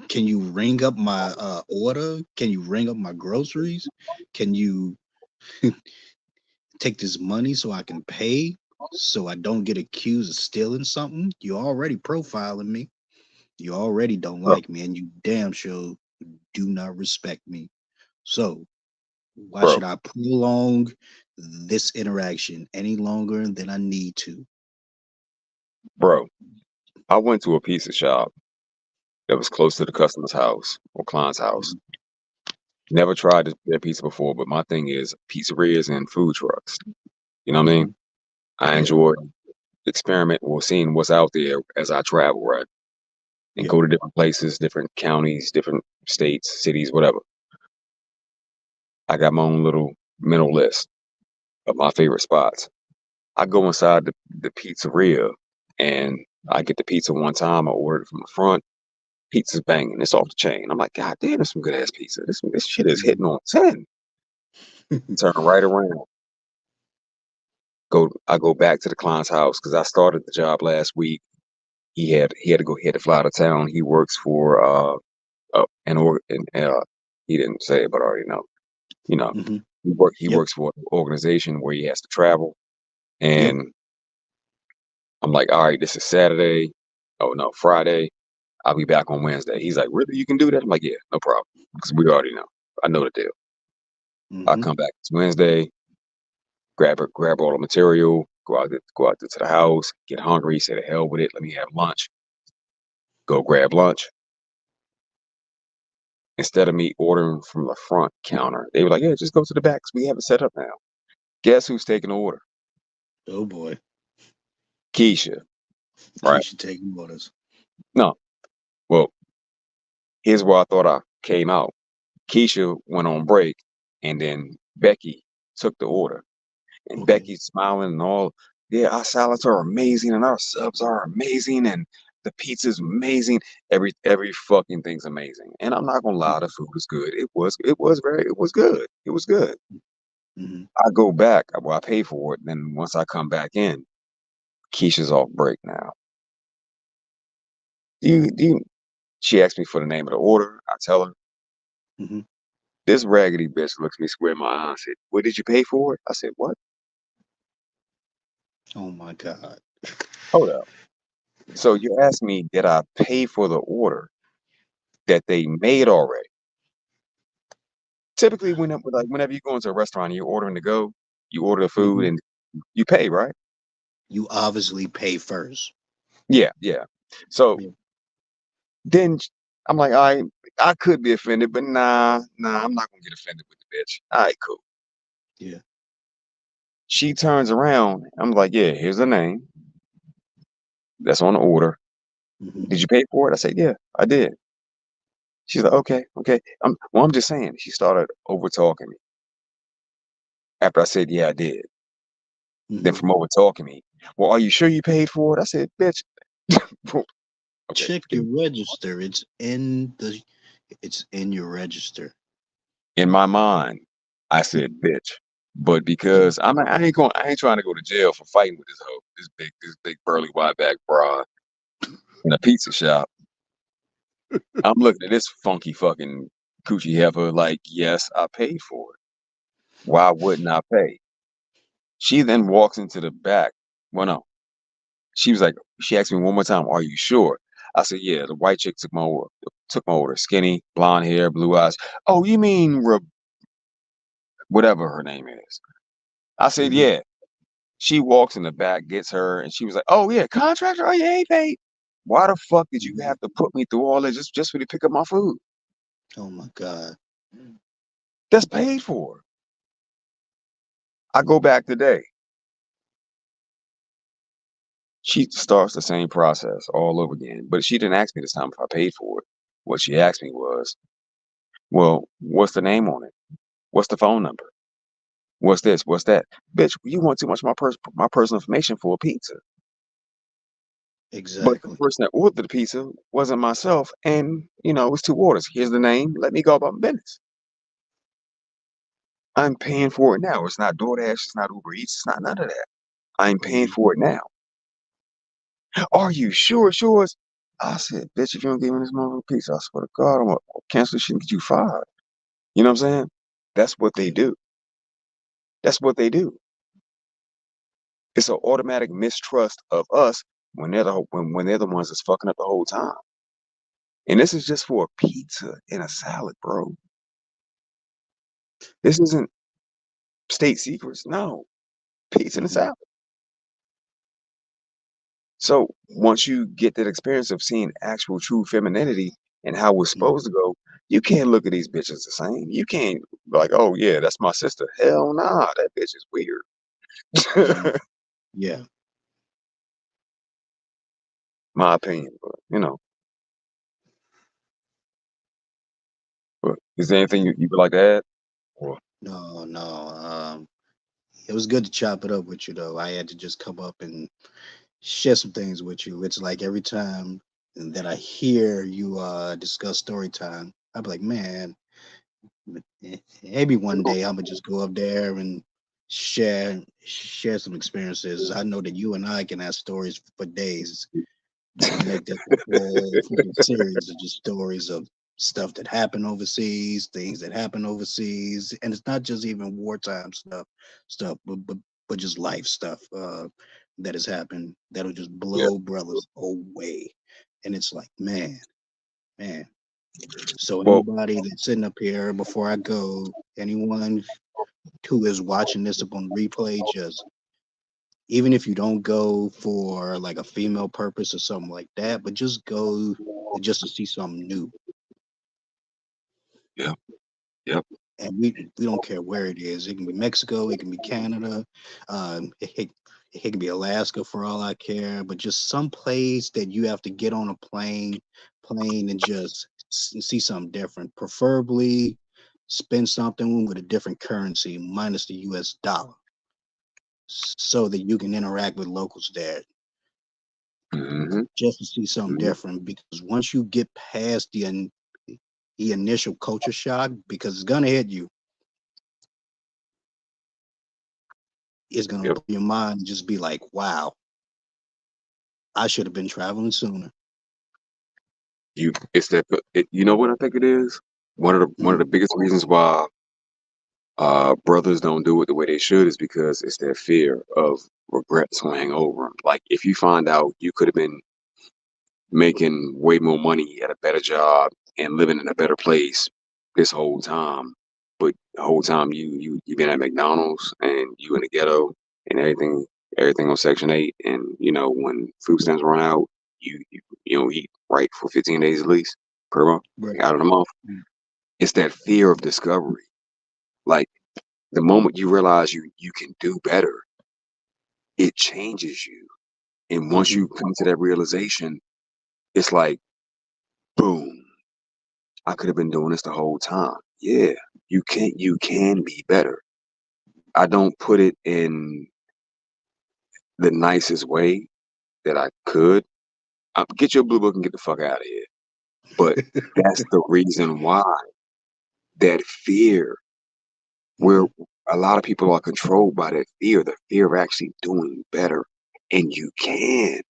[SPEAKER 3] Can you ring up my order? Can you ring up my groceries? Can you take this money so I can pay so I don't get accused of stealing something? You already profiling me. You already don't
[SPEAKER 2] Bro,
[SPEAKER 3] like me, and you damn sure do not respect me. So why
[SPEAKER 2] bro,
[SPEAKER 3] should I prolong this interaction any longer than I need to?
[SPEAKER 2] bro. I went to a pizza shop that was close to the customer's house or client's house.
[SPEAKER 3] Mhm.
[SPEAKER 2] Never tried their pizza before, but my thing is pizzerias and food trucks. You know what I mean?
[SPEAKER 3] Mhm.
[SPEAKER 2] I
[SPEAKER 3] Yeah,
[SPEAKER 2] enjoy experiment or seeing what's out there as I travel, right? And
[SPEAKER 3] yeah.
[SPEAKER 2] go to different places, different counties, different states, cities, whatever. I got my own little mental list of my favorite spots. I go inside the pizzeria and I get the pizza one time. I order it from the front. Pizza's banging. It's off the chain. I'm like, God damn, that's some good ass pizza. This shit is hitting on 10. Turn right around. I go back to the client's house because I started the job last week. He had to fly out of town. He works for an org and he didn't say it, but I already know. You know,
[SPEAKER 3] Hmm.
[SPEAKER 2] he
[SPEAKER 3] Yep,
[SPEAKER 2] works for an organization where he has to travel.
[SPEAKER 3] yep.
[SPEAKER 2] And I'm like, all right, this is Saturday. Oh no, Friday. I'll be back on Wednesday. He's like, really? You can do that? I'm like, yeah, no problem. Because we already know. I know the deal. I
[SPEAKER 3] Hmm.
[SPEAKER 2] come back this Wednesday, grab all the material, go out there to the house, get hungry, say the hell with it, let me have lunch, go grab lunch. Instead of me ordering from the front counter, they were like, yeah, just go to the back 'cause we have it set up now. Guess who's taking the order?
[SPEAKER 3] Oh boy,
[SPEAKER 2] Keisha, right?
[SPEAKER 3] Keisha taking orders.
[SPEAKER 2] No. Well, here's where I thought I came out. Keisha went on break and then Becky took the order. And
[SPEAKER 3] Okay.
[SPEAKER 2] Becky's smiling and all. Yeah, our salads are amazing and our subs are amazing and the pizza's amazing. Every fucking thing's amazing. And I'm not gonna lie, the
[SPEAKER 3] Hmm.
[SPEAKER 2] food is good. It was good. It was good.
[SPEAKER 3] Hmm.
[SPEAKER 2] I go back, well, I pay for it. Then once I come back in, Keisha's off break now. Do you she asked me for the name of the order. I tell her.
[SPEAKER 3] Hmm.
[SPEAKER 2] This raggedy bitch looks me square in my eye and said, what did you pay for it? I said, what?
[SPEAKER 3] Oh my God.
[SPEAKER 2] Hold up. So you asked me, did I pay for the order that they made already? Typically, whenever you go into a restaurant and you're ordering to go, you order the food
[SPEAKER 3] Hmm.
[SPEAKER 2] and you pay, right?
[SPEAKER 3] You obviously pay first.
[SPEAKER 2] Yeah, yeah. So
[SPEAKER 3] Yeah.
[SPEAKER 2] then I'm like, I could be offended, but nah, I'm not gonna get offended with the bitch. All right, cool.
[SPEAKER 3] Yeah.
[SPEAKER 2] She turns around. I'm like, yeah, here's the name. That's on the order.
[SPEAKER 3] Hmm.
[SPEAKER 2] Did you pay for it? I said, yeah, I did. She's like, okay, okay. I'm just saying. She started over talking me after I said, yeah, I did. Then
[SPEAKER 3] Hmm.
[SPEAKER 2] from over talking me, well, are you sure you paid for it? I said, bitch, Okay.
[SPEAKER 3] check your register. It's in your register.
[SPEAKER 2] In my mind, I said bitch. But because I ain't trying to go to jail for fighting with this hoe, this big burly wide back broad in a pizza shop. I'm looking at this funky fucking coochie heifer like, yes, I paid for it. Why wouldn't I pay? She then walks into the back. Well, no. She asked me one more time, are you sure? I said, yeah, the white chick took my order. Skinny, blonde hair, blue eyes. Oh, you mean whatever her name is. I said,
[SPEAKER 3] Mhm.
[SPEAKER 2] yeah. She walks in the back, gets her, and she was like, oh yeah, contractor, oh yeah, ain't paid. Why the fuck did you have to put me through all that just for you to pick up my food?
[SPEAKER 3] Oh my God.
[SPEAKER 2] That's paid for. I go back today. She starts the same process all over again. But she didn't ask me this time if I paid for it. What she asked me was, well, what's the name on it? What's the phone number? What's this? What's that? Bitch, you want too much of my personal information for a pizza. But the
[SPEAKER 3] Exactly.
[SPEAKER 2] person that ordered the pizza wasn't myself, and it was two orders. Here's the name. Let me go about my business. I'm paying for it now. It's not DoorDash. It's not Uber Eats. It's not none of that. I'm paying
[SPEAKER 3] Mhm.
[SPEAKER 2] for it now. Are you sure? Sure. I said, bitch, if you don't give me this motherfucking pizza, I swear to God, I'm gonna cancel this shit and get you fired. You know what I'm saying? That's what they
[SPEAKER 3] Yeah.
[SPEAKER 2] do. That's what they do. It's an automatic mistrust of us when they're the ones that's fucking up the whole time. And this is just for a pizza and a salad, bro. This isn't state secrets. No, pizza and a
[SPEAKER 3] Mhm.
[SPEAKER 2] salad. So once you get that experience of seeing actual true femininity and how we're
[SPEAKER 3] Mhm.
[SPEAKER 2] supposed to go, you can't look at these bitches the same. You can't be like, oh yeah, that's my sister. Hell nah, that bitch is weird.
[SPEAKER 3] Mhm. Yeah.
[SPEAKER 2] My opinion, but but is there anything you would like to add? Or
[SPEAKER 3] No, no. It was good to chop it up with you though. I had to just come up and share some things with you. It's like every time that I hear you discuss story time, I'm like, man, maybe one day I'm gonna just go up there and share some experiences. I know that you and I can have stories for days. We can make this a whole freaking series of just stories of stuff that happened overseas, things that happen overseas, and it's not just even wartime stuff, but just life stuff that has happened that'll just
[SPEAKER 2] yeah,
[SPEAKER 3] blow brothers away. And it's like, man. So
[SPEAKER 2] well,
[SPEAKER 3] anybody that's sitting up here before I go, anyone who is watching this upon replay, just even if you don't go for like a female purpose or something like that, but just go just to see something new.
[SPEAKER 2] yeah, yep,
[SPEAKER 3] And we don't care where it is. It can be Mexico, it can be Canada, it can be Alaska for all I care, but just some place that you have to get on a plane and just see something different. Preferably spend something with a different currency minus the US dollar so that you can interact with locals there
[SPEAKER 2] hmm
[SPEAKER 3] just to see something different because once you get past the initial culture shock because it's gonna hit you, it's gonna
[SPEAKER 2] yep.
[SPEAKER 3] blow your mind and just be like, wow, I should have been traveling sooner.
[SPEAKER 2] It's that. You know what I think it is. One of the
[SPEAKER 3] Mm,
[SPEAKER 2] biggest reasons why brothers don't do it the way they should is because it's their fear of regrets hang over them. Like if you find out you could have been making way more money at a better job and living in a better place this whole time, but the whole time you been at McDonald's and you in the ghetto and everything on Section 8, and when food stamps run out, you don't eat right for 15 days at least per month
[SPEAKER 3] right.
[SPEAKER 2] out of the month.
[SPEAKER 3] Mm,
[SPEAKER 2] It's that fear of discovery. Like the moment you realize you can do better, it changes you. And once
[SPEAKER 3] mhm.
[SPEAKER 2] you come to that realization, it's like boom, I could have been doing this the whole time. Yeah, you can be better. I don't put it in the nicest way that I could, Get your blue book and get the fuck out of here. But that's the reason why that fear, where a lot of people are controlled by that fear, the fear of actually doing better. And you can.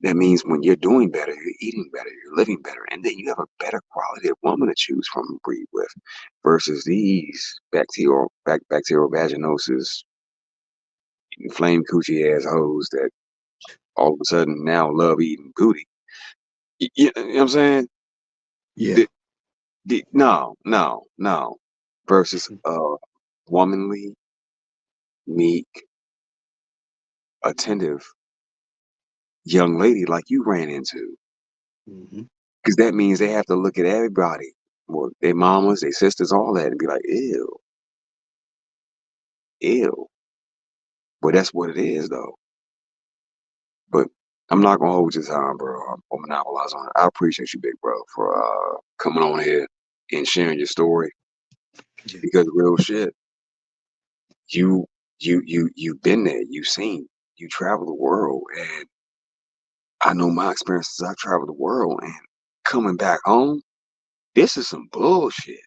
[SPEAKER 2] That means when you're doing better, you're eating better, you're living better, and then you have a better quality of woman to choose from and breed with, versus these bacterial vaginosis, flame coochie ass hoes that all of a sudden now love eating booty. You know what I'm saying?
[SPEAKER 3] Yeah.
[SPEAKER 2] No. Versus a womanly, meek, attentive young lady like you ran into.
[SPEAKER 3] Mm-hmm.
[SPEAKER 2] Because that means they have to look at everybody, well, their mamas, their sisters, all that, and be like, ew, ew. But that's what it is, though. But I'm not gonna hold your time, bro. I'll monopolize on it. I appreciate you, big bro, for coming on here and sharing your story.
[SPEAKER 3] Yeah.
[SPEAKER 2] Because real shit, you you've been there, you've seen, you travel the world, and I know my experiences. I've traveled the world, and coming back home, this is some bullshit.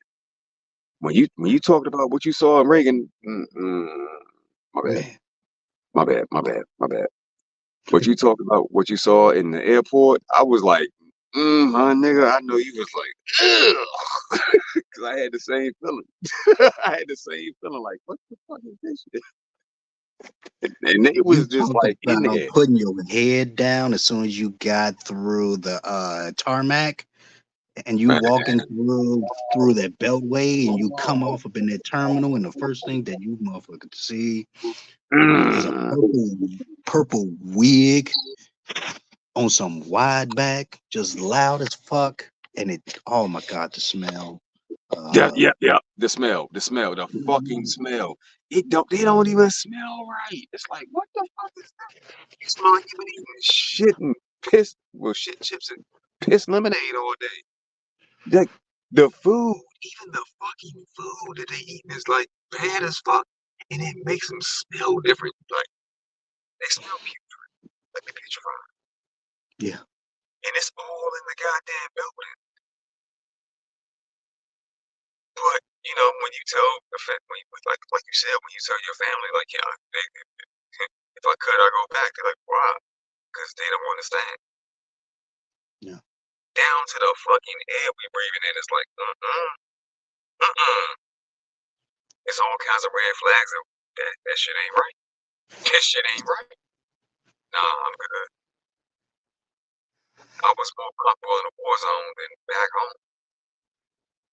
[SPEAKER 2] When you talked about what you saw in Reagan, my bad,
[SPEAKER 3] Man.
[SPEAKER 2] my bad. But you talked about what you saw in the airport. I was like, my nigga, I know you was like, because I had the same feeling. I had the same feeling like, what the fuck is this shit? And it
[SPEAKER 3] You
[SPEAKER 2] was just
[SPEAKER 3] talk
[SPEAKER 2] like in
[SPEAKER 3] about
[SPEAKER 2] there.
[SPEAKER 3] putting your head down as soon as you got through the tarmac, and you
[SPEAKER 2] Man,
[SPEAKER 3] walking through that beltway, and you come off up in that terminal, and the first thing that you motherfucker see is a
[SPEAKER 2] mm,
[SPEAKER 3] purple wig on some wide back, just loud as fuck. And it, oh my god, the smell. Uh,
[SPEAKER 2] yeah. The fucking smell. They don't even smell right. It's like, what the fuck is that? You smell like you've been eating shit and piss, well, shit chips and piss lemonade all day. Like the food, even the fucking food that they eat is like bad as fuck, and it makes them smell different. Like they smell putrid, like they putrefied,
[SPEAKER 3] yeah.
[SPEAKER 2] and it's all in the goddamn building. But when you tell the when you, like you said, when you tell your family, like, if I could, I go back. They're like, why? Because they don't understand.
[SPEAKER 3] Yeah.
[SPEAKER 2] Down to the fucking air we breathing in, it's like, uh. It's all kinds of red flags. That shit ain't right. That shit ain't right. Nah, I'm good. I was more comfortable in a war zone than back home.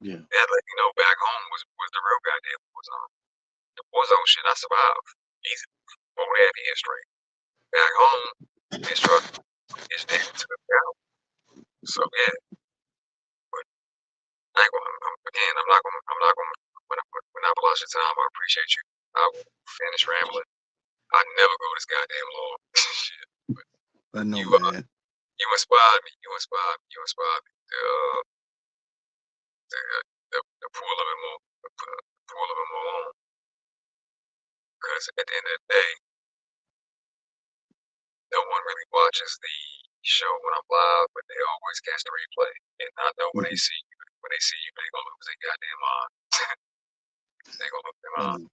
[SPEAKER 3] Yeah.
[SPEAKER 2] That let me know back home was the real goddamn war zone. The war zone shit I survived. Easy. 4.5 years straight. Back home, it's truck. It's dead to the ground. So yeah, but I ain't gonna. Again, I'm not gonna. When I lost your time, I appreciate you. I will finish rambling. I never go this goddamn long. Shit.
[SPEAKER 3] I know,
[SPEAKER 2] You
[SPEAKER 3] man.
[SPEAKER 2] you inspired me. You inspired me. To pull a little bit more, pull a little bit more on. Because at the end of the day, no one really watches the show when I'm live, but they always catch the replay. And I know when they see you, they gonna lose their goddamn mind. They gonna lose their
[SPEAKER 3] I
[SPEAKER 2] mind.
[SPEAKER 3] know.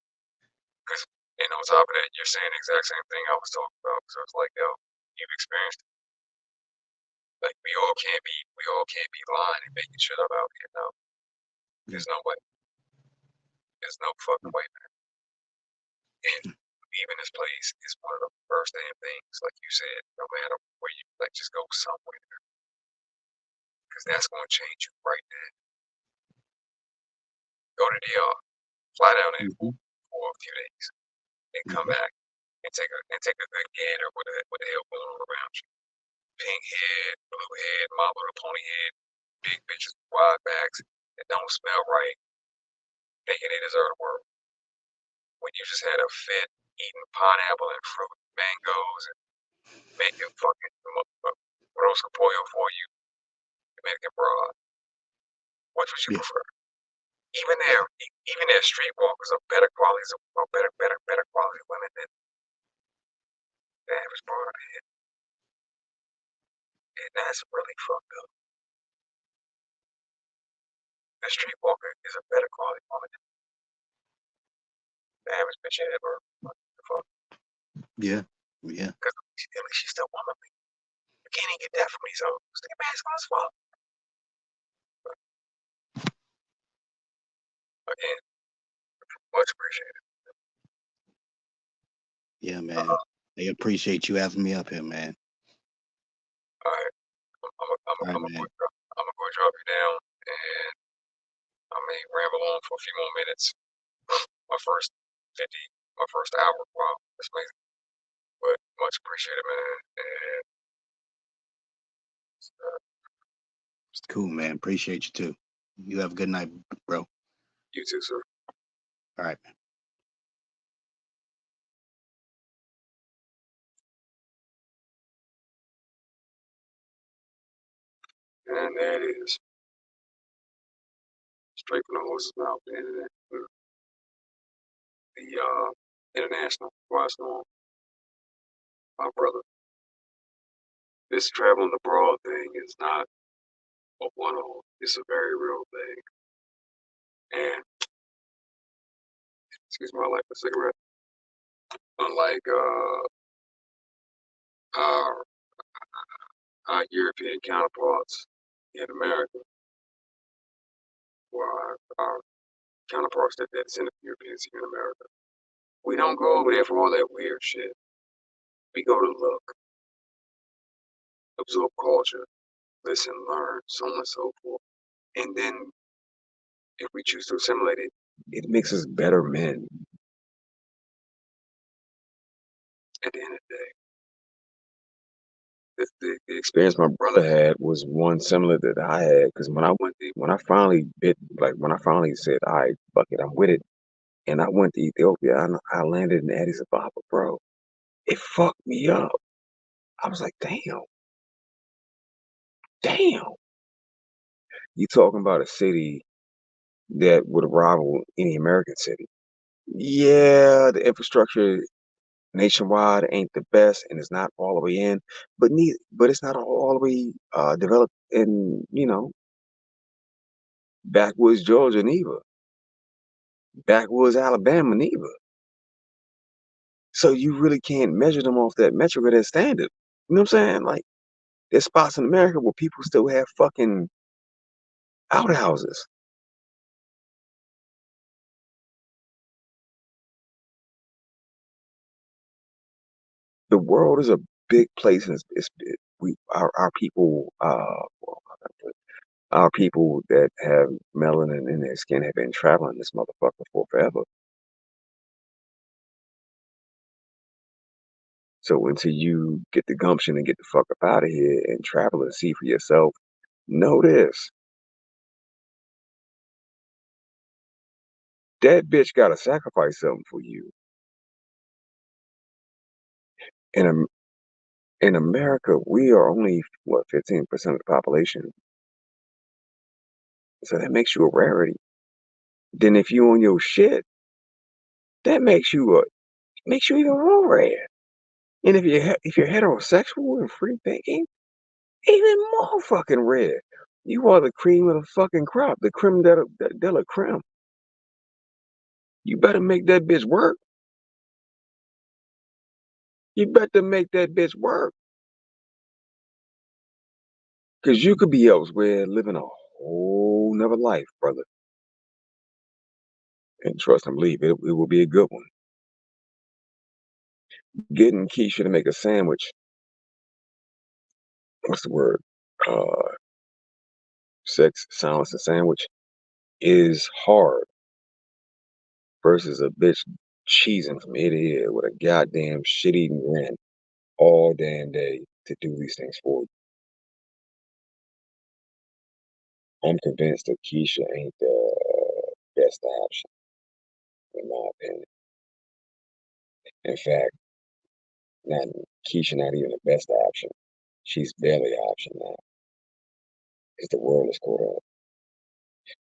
[SPEAKER 2] Because, and on top of that, you're saying the exact same thing I was talking about. So it's like, yo, you've experienced it. Like we all can't be lying and making shit up out here. No,
[SPEAKER 3] Yeah.
[SPEAKER 2] there's no way. There's no fucking way, man. And leaving this place is one of the first damn things, like you said, no matter where you, like, just go somewhere, because that's going to change you right there. Go to DR, fly down there
[SPEAKER 3] Mm-hmm.
[SPEAKER 2] for a few days, and come
[SPEAKER 3] Mm-hmm.
[SPEAKER 2] back and take a good gander what the hell going on around you. Pink head, blue head, my little pony head, big bitches, wide backs that don't smell right, thinking they deserve the world. When you just had a fit eating pineapple and fruit, mangoes, and making fucking rosca pollo for you, Dominican broad. Which would you
[SPEAKER 3] Yeah.
[SPEAKER 2] prefer? Even their streetwalkers are better qualities, or better quality women than the average broad. And that's really fucked up. The streetwalker is a better quality woman than the average bitch ever. What the fuck?
[SPEAKER 3] Yeah. Yeah.
[SPEAKER 2] Because at least she's still womanly. You can't even get that from these hoes. They masculine as fuck. Again, much appreciated.
[SPEAKER 3] Yeah, man. I appreciate you having me up here, man.
[SPEAKER 2] All right.
[SPEAKER 3] All right,
[SPEAKER 2] I'm
[SPEAKER 3] man.
[SPEAKER 2] gonna go drop you down, and I may ramble on for a few more minutes. My first 50, my first hour. Wow, that's amazing. But much appreciated, man. And
[SPEAKER 3] Cool, man. Appreciate you too. You have a good night, bro.
[SPEAKER 2] you too, sir.
[SPEAKER 3] All right, man.
[SPEAKER 2] And there it is. Straight from the horse's mouth. The internet. The international wise norm. My brother. This traveling abroad thing is not a one-off. It's a very real thing. And excuse me, I like the cigarette. Unlike our European counterparts in America, or our counterparts that descend of Europeans here in America, we don't go over there for all that weird shit. We go to look, absorb culture, listen, learn, so on and so forth. And then if we choose to assimilate it, it makes us better men at the end of the day. The experience my brother had was one similar that I had, because when I finally said, all right, fuck it, I'm with it, and I went to Ethiopia, and I landed in Addis Ababa, bro. It fucked me up. I was like, damn. You talking about a city that would rival any American city. Yeah, the infrastructure nationwide ain't the best, and it's not all the way in, but it's not all the way developed in, backwoods Georgia neither, backwoods Alabama neither. So you really can't measure them off that metric or that standard. You know what I'm saying? Like, there's spots in America where people still have fucking outhouses. The world is a big place, and our people, well, our people that have melanin in their skin have been traveling this motherfucker for forever. So until you get the gumption and get the fuck up out of here and travel and see for yourself, know this: that bitch got to sacrifice something for you. In in America, we are only what 15% of the population, so that makes you a rarity. Then if you on your shit, that makes you even more rare. And if you're heterosexual and free thinking, even more fucking rare. You are the cream of the fucking crop, the creme de la creme. You better make that bitch work. You better make that bitch work. Because you could be elsewhere living a whole nother life, brother. And trust and believe it will be a good one. Getting Keisha to make a sandwich. What's the word? Uh, sex, silence, and sandwich is hard versus a bitch cheesing from ear to ear with a goddamn shit-eating grin all damn day to do these things for you. I'm convinced that Keisha ain't the best option, in my opinion. In fact, not Keisha, not even the best option. She's barely an option now, because the world is caught up.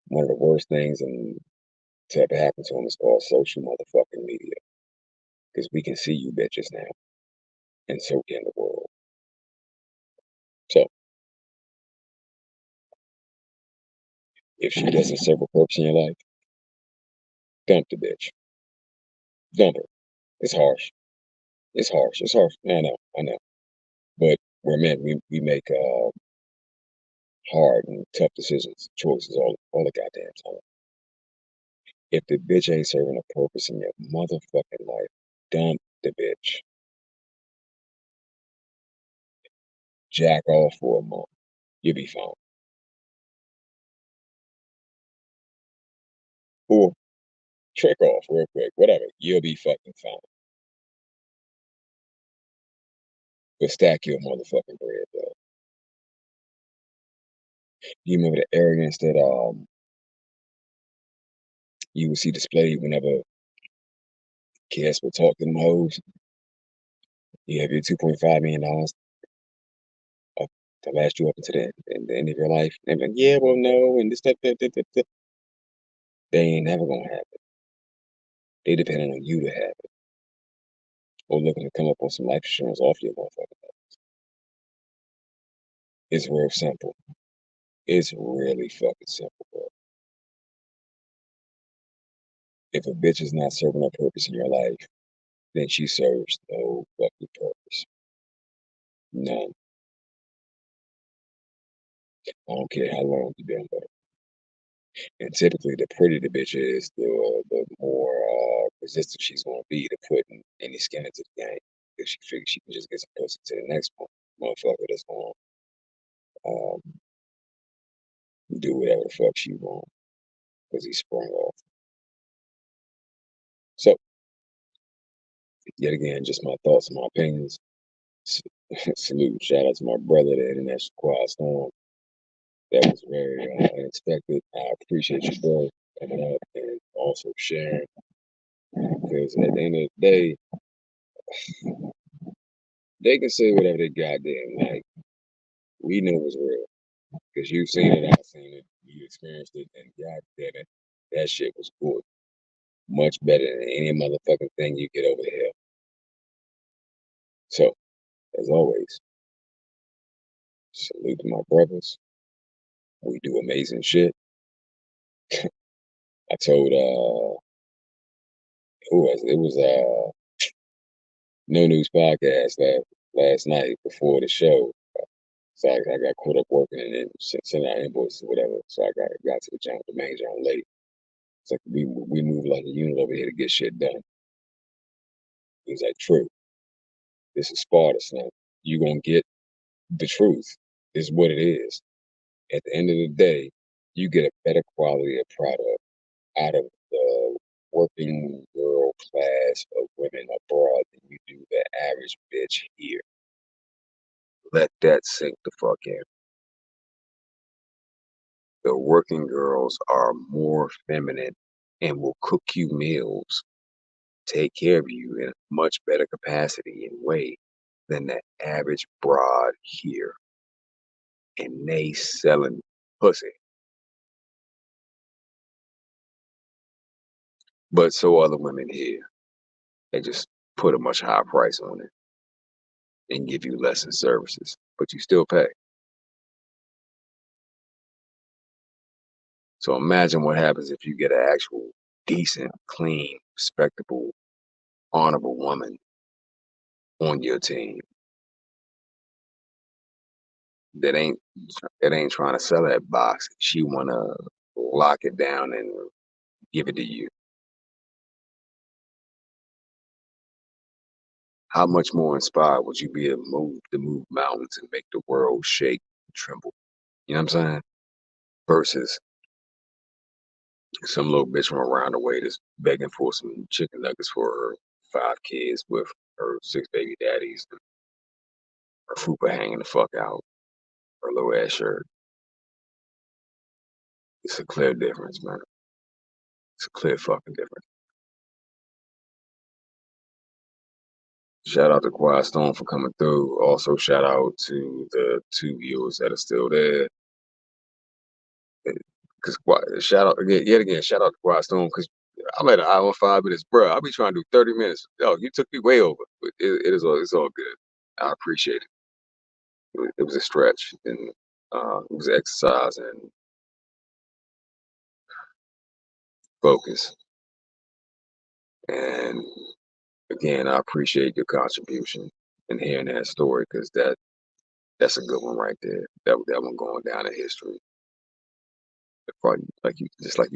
[SPEAKER 2] One of the worst things to ever happen to him is called social motherfucking media, because we can see you bitches now, and so can the world. So If she doesn't serve a purpose in your life, dump the bitch. Dump her. It's harsh. It's harsh. It's harsh. I know. I know. But we're men. We make hard and tough decisions, choices all the goddamn time. If the bitch ain't serving a purpose in your motherfucking life, dump the bitch. Jack off for a month. You'll be fine. Or trick off real quick. Whatever. You'll be fucking fine. But stack your motherfucking bread, though. You remember the arrogance that you would see displayed whenever kids would talk to them hoes? You have your $2.5 million to last you up into the end of your life. And like, yeah, well, no, and this, that. They ain't never gonna happen. They depending on you to have it. Or looking to come up on some life insurance off your motherfucker. It's real simple. It's really fucking simple, bro. If a bitch is not serving a purpose in your life, then she serves no fucking purpose. None. I don't care how long you've been with her. And typically, the prettier the bitch is, the more resistant she's gonna be to putting any skin into the game. If she figures she can just get some pussy to the next one, motherfucker that's gonna um, do whatever the fuck she want because he sprung off. So, yet again, just my thoughts and my opinions. Salute, shout out to my brother, the International Quiet Storm. That was very unexpected. I appreciate you, bro, coming up and also sharing. Because at the end of the day, they can say whatever they goddamn like. We know it was real. Because you've seen it, I've seen it, you experienced it, and goddamn it, that shit was good. Much better than any motherfucking thing you get over here. So, as always, salute to my brothers. We do amazing shit. I told who was it? It was No News Podcast last night before the show. So I got caught up working and then sent out invoices or whatever. So I got to the main joint late. It's like we move like a unit over here to get shit done. He was like, true. This is Sparta, son. You gonna get the truth. Is what it is. At the end of the day, you get a better quality of product out of the working girl class of women abroad than you do the average bitch here. Let that sink the fuck in. The working girls are more feminine and will cook you meals, take care of you in a much better capacity and way than the average broad here. And they selling pussy. But so are the women here. They just put a much higher price on it and give you less in services, but you still pay. So imagine what happens if you get an actual decent, clean, respectable, honorable woman on your team that ain't trying to sell that box. She wanna lock it down and give it to you. How much more inspired would you be to move mountains and make the world shake and tremble? You know what I'm saying? Versus some little bitch from around the way that's begging for some chicken nuggets for her 5 kids with her 6 baby daddies, and her fupa hanging the fuck out, her little ass shirt. It's a clear difference, man. It's a clear fucking difference. Shout out to Quiet Storm for coming through. Also, shout out to the 2 viewers that are still there. Because shout out again, yet again, shout out to Quiet Storm because I'm at an hour and 5 minutes, bro. I'll be trying to do 30 minutes. Yo, you took me way over, but it's all good. I appreciate it. It was a stretch and it was exercise, and focus. And again, I appreciate your contribution and hearing that story because that's a good one right there. That one going down in history. The father, like you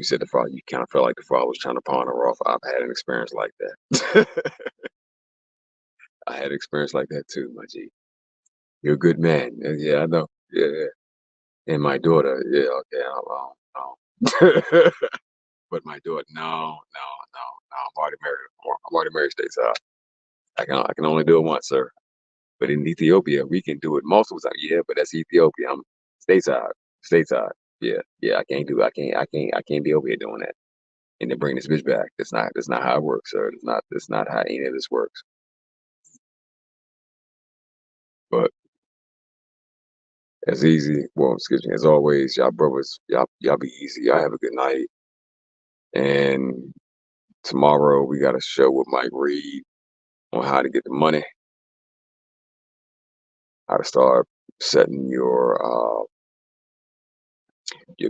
[SPEAKER 2] said, the father, you kind of felt like the father was trying to pawn her off. I've had an experience like that. I had an experience like that too, my G. You're a good man. Yeah, I know. Yeah, yeah. And my daughter, yeah, okay, no. But my daughter, no. I'm already married. I'm already married stateside. I can only do it once, sir. But in Ethiopia, we can do it multiple times. Yeah, but that's Ethiopia. I'm stateside. Stateside. Yeah, yeah. I can't do. I can't be over here doing that. And then bring this bitch back. That's not how it works, sir. That's not how any of this works. But as easy. Well, excuse me. As always, y'all brothers, y'all be easy. Y'all have a good night. And tomorrow we got a show with Mike Reed on how to get the money, how to start setting your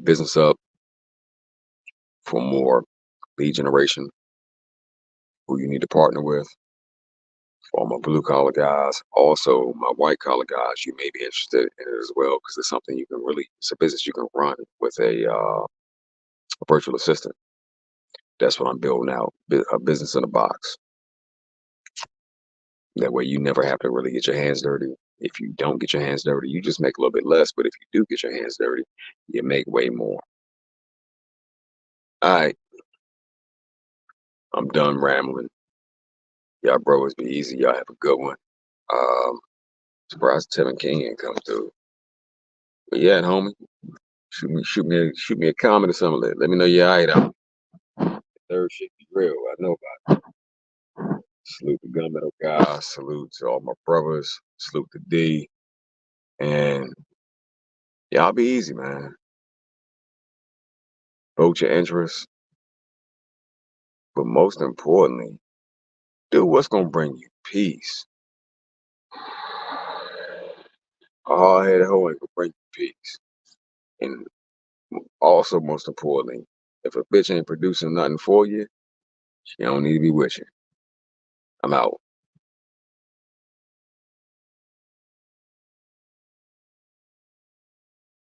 [SPEAKER 2] business up for more lead generation, who you need to partner with. For my blue collar guys, also my white collar guys, you may be interested in it as well because it's something it's a business you can run with a virtual assistant. That's what I'm building out, a business in a box. That way you never have to really get your hands dirty. If you don't get your hands dirty, you just make a little bit less. But if you do get your hands dirty, you make way more. All right, I'm done rambling. Y'all brothers be easy. Y'all have a good one. Um, Surprised Tevin King ain't come through. But yeah, homie, shoot me a comment or something. Let me know you're alright out. Third shit be real. I know about it. Salute the gunmetal guys. Salute to all my brothers. Salute to D. And y'all be easy, man. Vote your interests. But most importantly, do what's gonna bring you peace. A hard-headed hoe ain't gonna bring you peace. And also, most importantly, if a bitch ain't producing nothing for you, she don't need to be with you. I'm out.